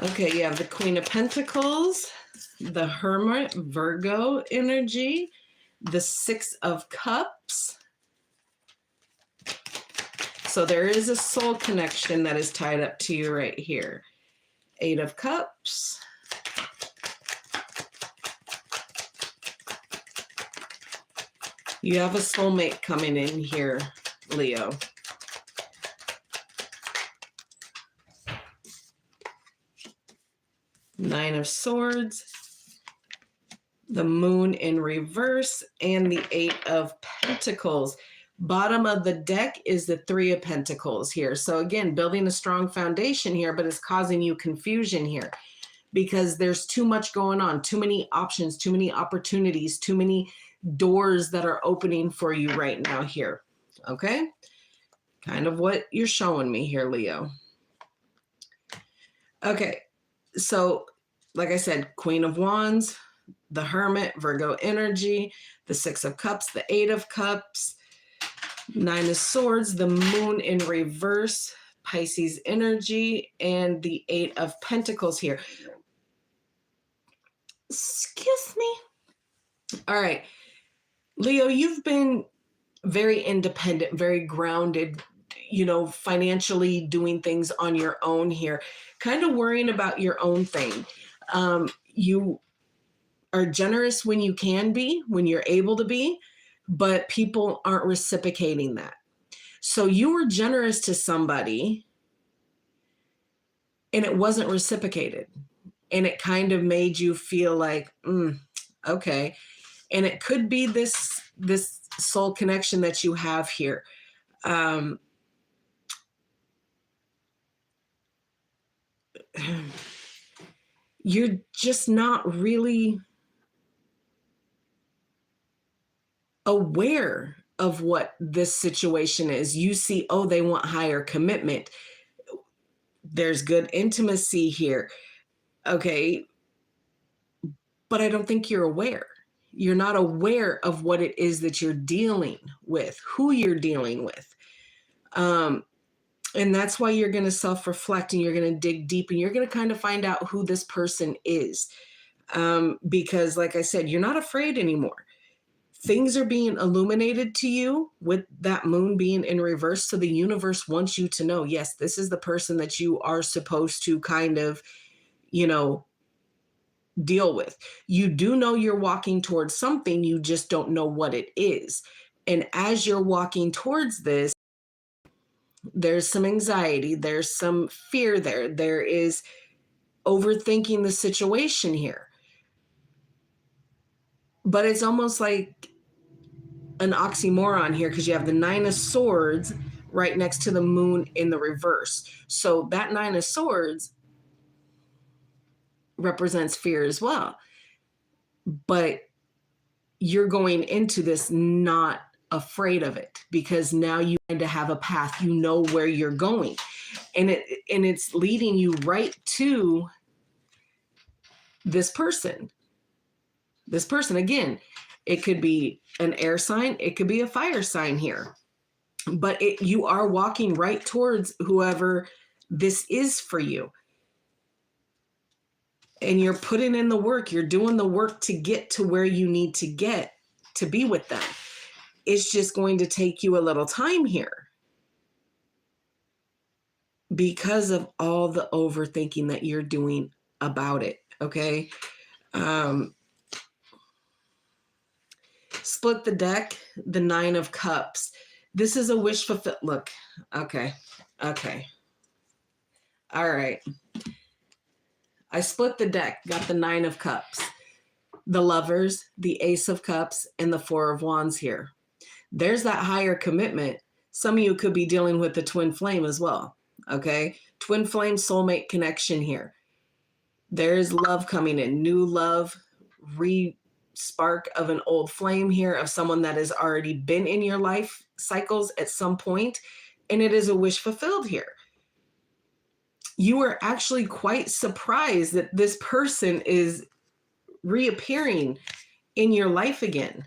Okay, you have the Queen of Pentacles, the Hermit, Virgo energy, the Six of Cups. So there is a soul connection that is tied up to you right here. Eight of Cups. You have a soulmate coming in here, Leo. Nine of Swords, the Moon in reverse, and the Eight of Pentacles. Bottom of the deck is the Three of Pentacles here. So again, building a strong foundation here, but it's causing you confusion here because there's too much going on, too many options, too many opportunities, too many doors that are opening for you right now here. Okay? Kind of what you're showing me here, Leo. Okay. So, like I said, Queen of Wands, the Hermit, Virgo energy, the Six of Cups, the Eight of Cups, Nine of Swords, the Moon in reverse, Pisces energy, and the Eight of Pentacles here. Excuse me. All right. Leo, you've been very independent, very grounded, you know, financially doing things on your own here, kind of worrying about your own thing. You are generous when you can be, when you're able to be, but people aren't reciprocating that. So you were generous to somebody and it wasn't reciprocated. And it kind of made you feel like, okay. And it could be this soul connection that you have here. You're just not really aware of what this situation is. You see, oh, they want higher commitment. There's good intimacy here. Okay. But I don't think you're aware. You're not aware of what it is that you're dealing with, who you're dealing with. And that's why you're going to self-reflect and you're going to dig deep and you're going to kind of find out who this person is. Because like I said, you're not afraid anymore. Things are being illuminated to you with that moon being in reverse. So the universe wants you to know, yes, this is the person that you are supposed to kind of, you know, deal with. You do know you're walking towards something, you just don't know what it is. And as you're walking towards this, there's some anxiety, there's some fear there is overthinking the situation here. But it's almost like an oxymoron here because you have the Nine of Swords right next to the moon in the reverse. So that Nine of Swords represents fear as well. But you're going into this not afraid of it because now you kind of have a path, you know where you're going. And it's leading you right to this person. This person, again, it could be an air sign, it could be a fire sign here. but you are walking right towards whoever this is for you. And you're putting in the work. You're doing the work to get to where you need to get to be with them. It's just going to take you a little time here because of all the overthinking that you're doing about it. Okay. Split the deck, the 9 of Cups. This is a wish fulfilled. Look. Okay. All right. I split the deck, got the 9 of Cups, the Lovers, the Ace of Cups, and the 4 of Wands here. There's that higher commitment. Some of you could be dealing with the twin flame as well. Okay. Twin flame soulmate connection here. There's love coming in, new love, spark of an old flame here of someone that has already been in your life cycles at some point, and it is a wish fulfilled here. You are actually quite surprised that this person is reappearing in your life again.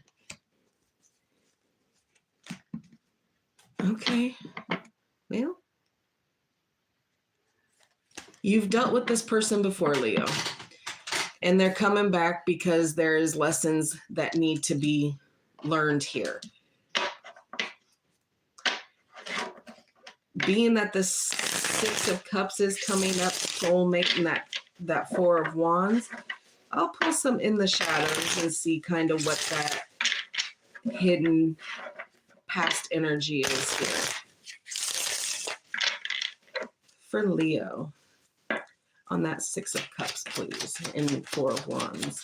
Okay. Well, you've dealt with this person before, Leo, and they're coming back because there's lessons that need to be learned here. Being that the 6 of Cups is coming up, soulmate, and that 4 of Wands, I'll pull some in the shadows and see kind of what that hidden past energy is here. For Leo, on that 6 of Cups, please, and 4 of Wands.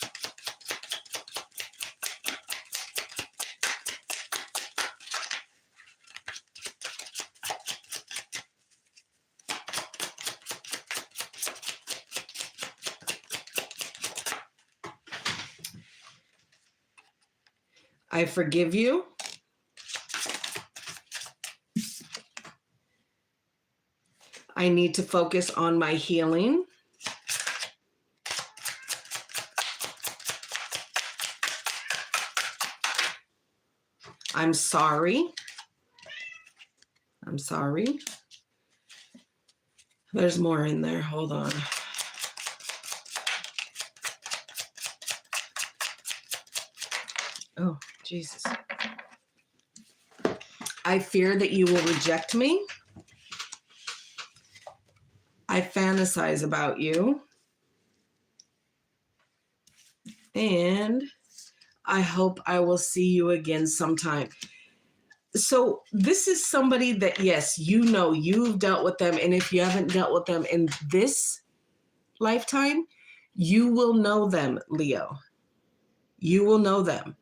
I forgive you. I need to focus on my healing. I'm sorry. I'm sorry. There's more in there. Hold on. Oh, Jesus. I fear that you will reject me. I fantasize about you. And I hope I will see you again sometime. So this is somebody that, yes, you know, you've dealt with them. And if you haven't dealt with them in this lifetime, you will know them, Leo. You will know them.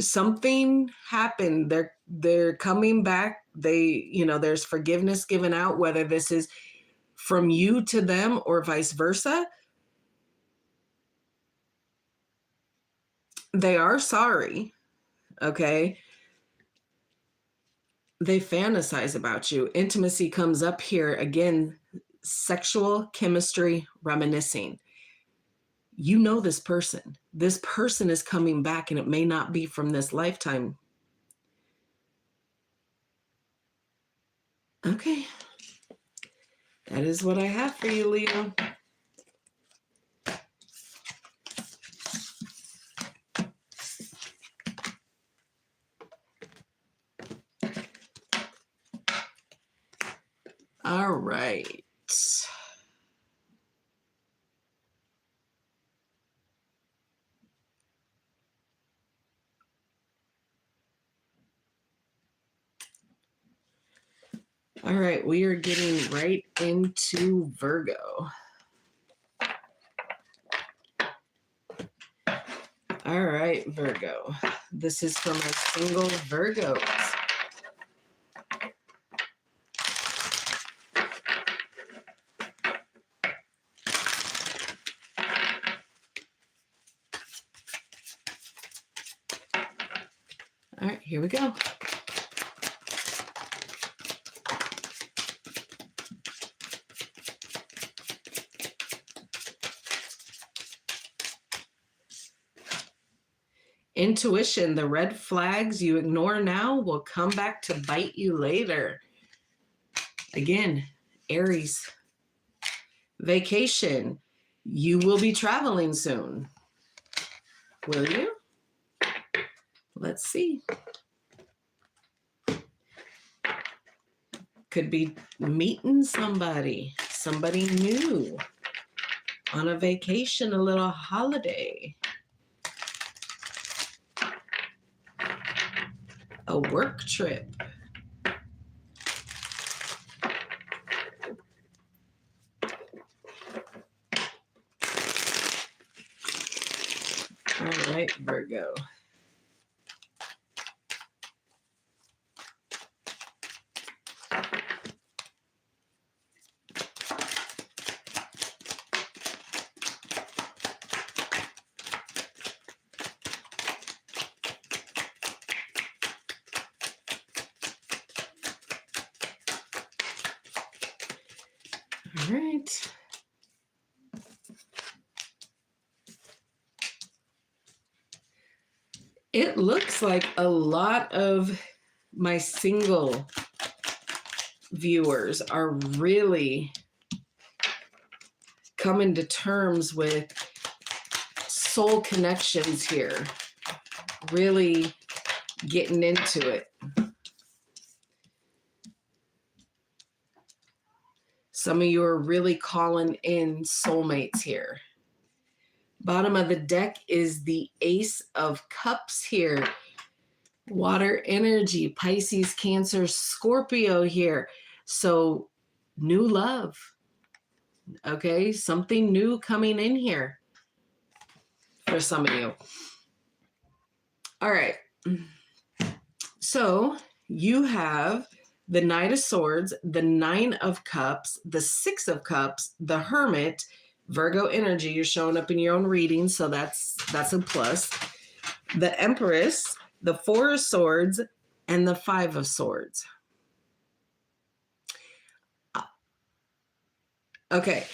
Something happened. They're coming back. There's forgiveness given out, whether this is from you to them or vice versa. They are sorry. Okay. They fantasize about you. Intimacy comes up here again. Sexual chemistry, reminiscing. You know this person. This person is coming back, and it may not be from this lifetime. Okay. That is what I have for you, Leo. All right. All right, we are getting right into Virgo. All right, Virgo. This is for my single Virgos. All right, here we go. Intuition, the red flags you ignore now will come back to bite you later. Again, Aries. Vacation, you will be traveling soon. Will you? Let's see. Could be meeting somebody new on a vacation, a little holiday, a work trip. All right, Virgo. All right. It looks like a lot of my single viewers are really coming to terms with soul connections here, really getting into it. Some of you are really calling in soulmates here. Bottom of the deck is the Ace of Cups here. Water energy, Pisces, Cancer, Scorpio here. So new love. Okay, something new coming in here for some of you. All right. So you have the Knight of Swords, the Nine of Cups, the Six of Cups, the Hermit, Virgo energy. You're showing up in your own reading, so that's a plus. The Empress, the Four of Swords, and the Five of Swords. Okay,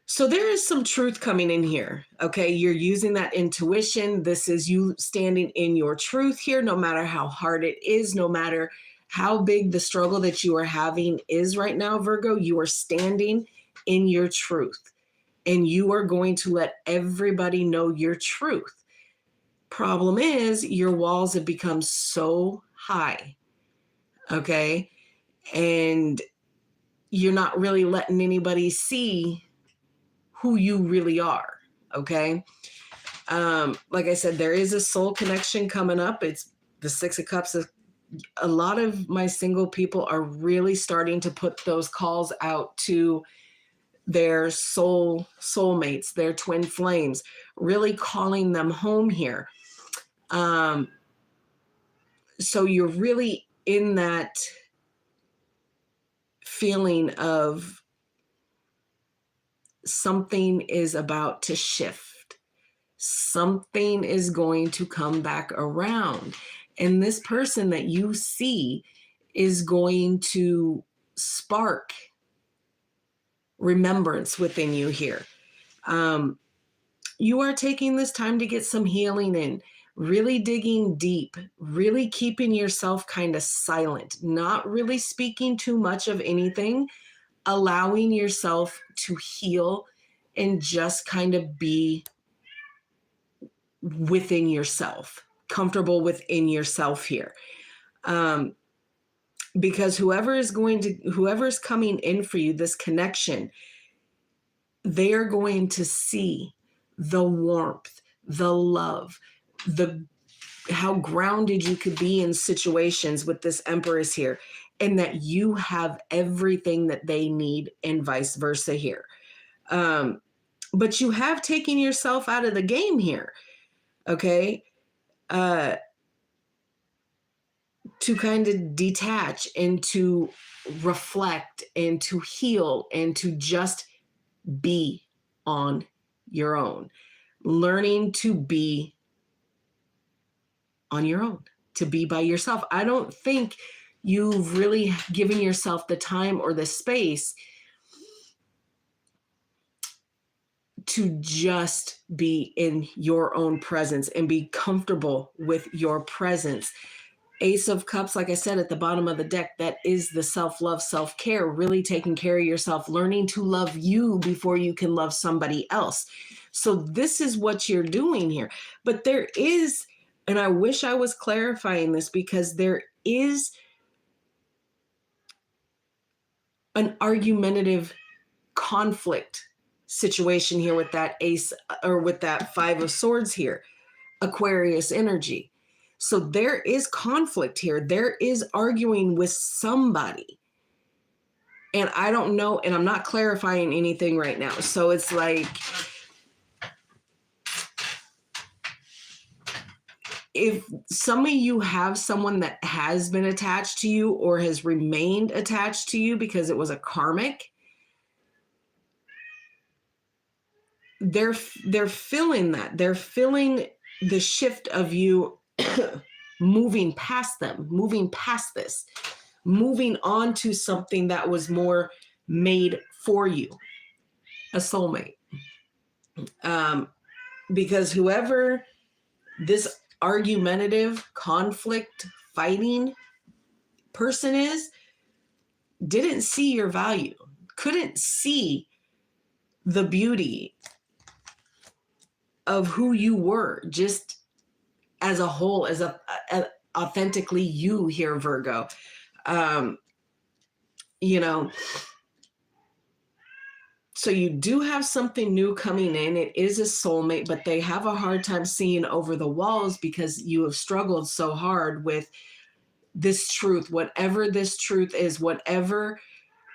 so there is some truth coming in here. Okay, you're using that intuition. This is you standing in your truth here, no matter how hard it is, no matter how big the struggle that you are having is right now, Virgo. You are standing in your truth, and you are going to let everybody know your truth. Problem is, your walls have become so high, okay? And you're not really letting anybody see who you really are, okay? Like I said, there is a soul connection coming up. It's the Six of Cups. A lot of my single people are really starting to put those calls out to their soulmates, their twin flames, really calling them home here. So you're really in that feeling of something is about to shift. Something is going to come back around. And this person that you see is going to spark remembrance within you here. You are taking this time to get some healing in, really digging deep, really keeping yourself kind of silent, not really speaking too much of anything, allowing yourself to heal and just kind of be within yourself, comfortable within yourself here. Because whoever's coming in for you, this connection, they are going to see the warmth, the love, how grounded you could be in situations with this Empress here, and that you have everything that they need and vice versa here. But you have taken yourself out of the game here, okay? To kind of detach and to reflect and to heal and to just be on your own, learning to be on your own, to be by yourself. I don't think you've really given yourself the time or the space to just be in your own presence and be comfortable with your presence. Ace of Cups, like I said, at the bottom of the deck, that is the self-love, self-care, really taking care of yourself, learning to love you before you can love somebody else. So this is what you're doing here. But there is, and I wish I was clarifying this, because there is an argumentative conflict situation here with that ace, or with that Five of Swords here, Aquarius energy. So there is conflict here. There is arguing with somebody. And I don't know, and I'm not clarifying anything right now. So it's like, if some of you have someone that has been attached to you or has remained attached to you because it was a karmic, they're feeling that. They're feeling the shift of you moving past them, moving past this, moving on to something that was more made for you, a soulmate. Because whoever this argumentative, conflict, fighting person is, didn't see your value, couldn't see the beauty of who you were, just as a whole, as a authentically you here, Virgo. You know, so you do have something new coming in. It is a soulmate, but they have a hard time seeing over the walls because you have struggled so hard with this truth, whatever this truth is, whatever,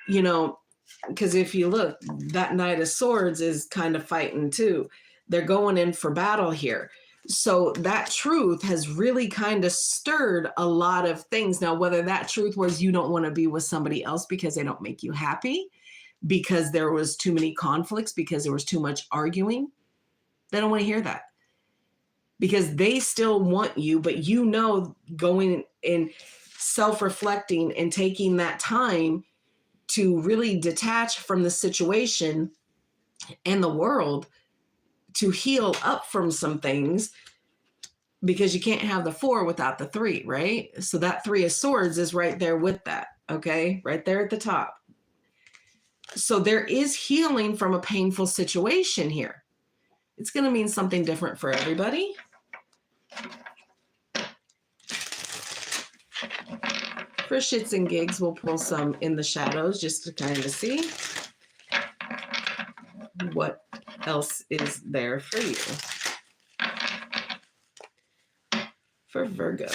you know, because if you look, that Knight of Swords is kind of fighting too. They're going in for battle here. So that truth has really kind of stirred a lot of things. Now, whether that truth was you don't want to be with somebody else because they don't make you happy, because there was too many conflicts, because there was too much arguing, they don't want to hear that. Because they still want you, but you know, going and self-reflecting and taking that time to really detach from the situation and the world, to heal up from some things, because you can't have the 4 without the 3, right? So that 3 of Swords is right there with that, okay? Right there at the top. So there is healing from a painful situation here. It's going to mean something different for everybody. For shits and gigs, we'll pull some in the shadows just to kind of see what else is there for you. For Virgo.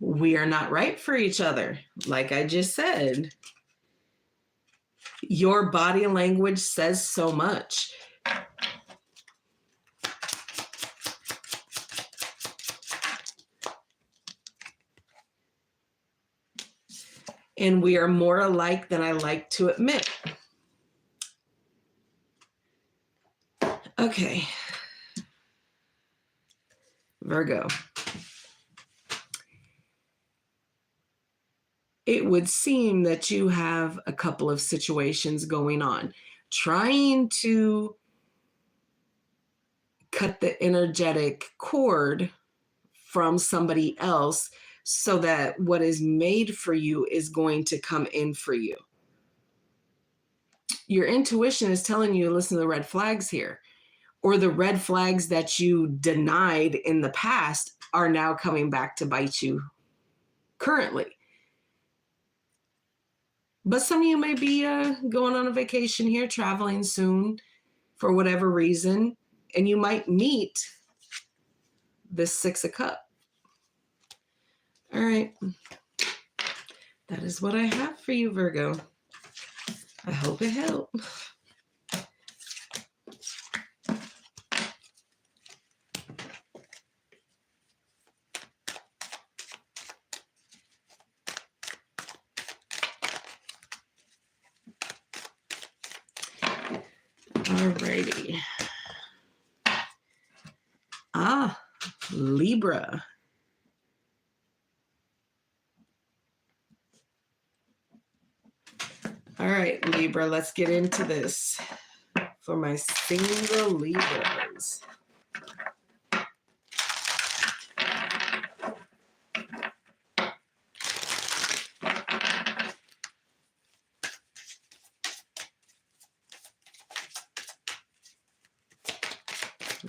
We are not right for each other. Like I just said, your body language says so much. And we are more alike than I like to admit. Okay. Virgo. It would seem that you have a couple of situations going on, trying to cut the energetic cord from somebody else so that what is made for you is going to come in for you. Your intuition is telling you to listen to the red flags here, or the red flags that you denied in the past are now coming back to bite you currently. But some of you may be going on a vacation here, traveling soon for whatever reason, and you might meet this 6 of Cups. All right. That is what I have for you, Virgo. I hope it helped. Alrighty. Libra. All right, Libra, let's get into this for my single Libras.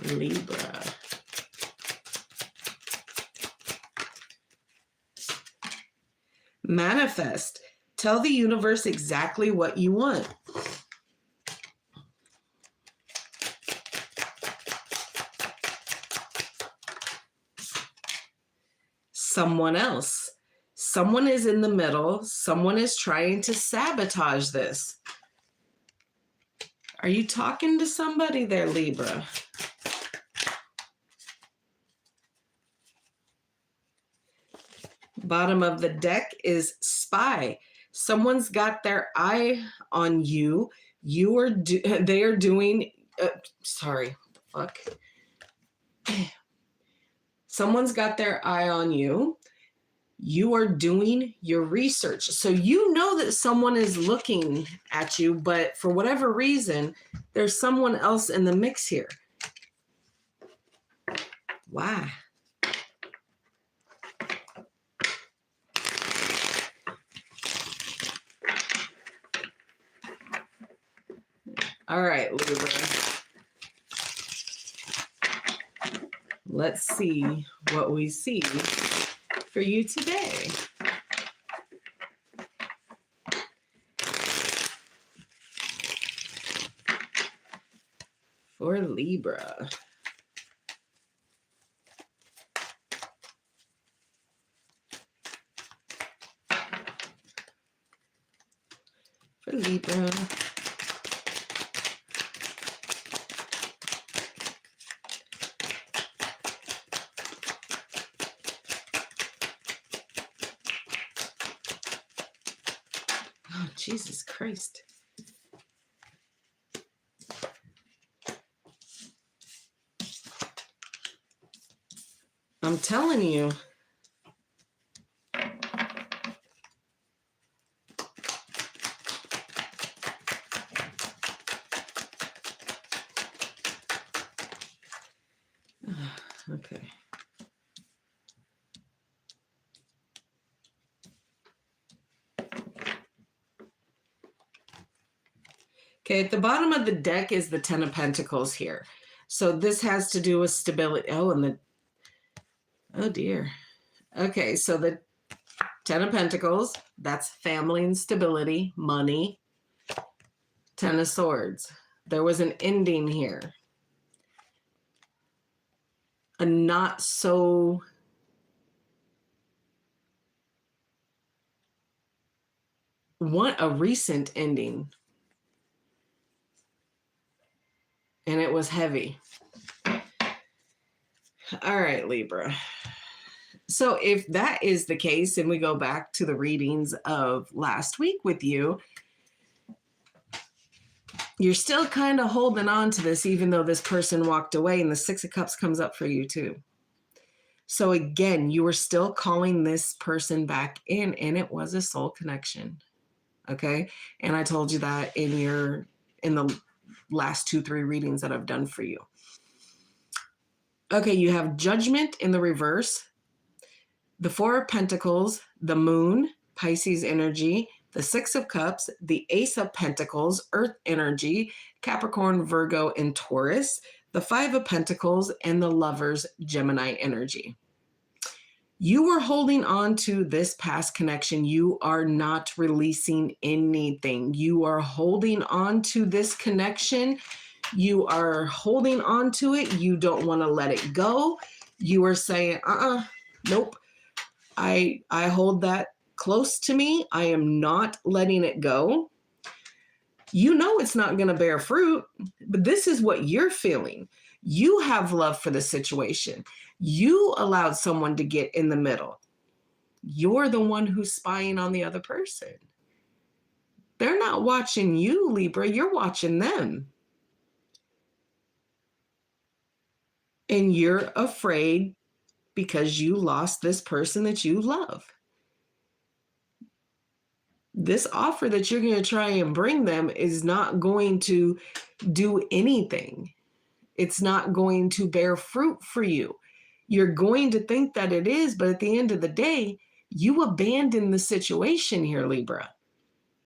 Libra. Manifest. Tell the universe exactly what you want. Someone else. Someone is in the middle. Someone is trying to sabotage this. Are you talking to somebody there, Libra? Bottom of the deck is spy. Someone's got their eye on you. They are doing, sorry, fuck. Someone's got their eye on you. You are doing your research. So you know that someone is looking at you, but for whatever reason, there's someone else in the mix here. Why? All right, Libra. Let's see what we see for you today. For Libra. For Libra. Oh, Jesus Christ. I'm telling you. Okay. Okay, at the bottom of the deck is the Ten of Pentacles here. So this has to do with stability. Oh dear. Okay, so the Ten of Pentacles, that's family and stability, money. Ten of Swords. There was an ending here. A not so a recent ending. And it was heavy. All right, Libra. So if that is the case, and we go back to the readings of last week with you, you're still kind of holding on to this, even though this person walked away, and the Six of Cups comes up for you too. So again, you were still calling this person back in, and it was a soul connection. Okay. And I told you that in the last 2-3 readings that I've done for you. Okay. You have Judgment in the reverse, the Four of Pentacles, the Moon, Pisces energy, the Six of Cups, the Ace of Pentacles, Earth energy, Capricorn, Virgo, and Taurus, the Five of Pentacles, and the Lovers, Gemini energy. You were holding on to this past connection. You are not releasing anything. You are holding on to this connection. You are holding on to it. You don't want to let it go. You are saying, nope. I hold that close to me. I am not letting it go. You know it's not going to bear fruit, but this is what you're feeling. You have love for the situation. You allowed someone to get in the middle. You're the one who's spying on the other person. They're not watching you, Libra. You're watching them. And you're afraid because you lost this person that you love. This offer that you're going to try and bring them is not going to do anything. It's not going to bear fruit for you. You're going to think that it is, but at the end of the day, you abandon the situation here, Libra.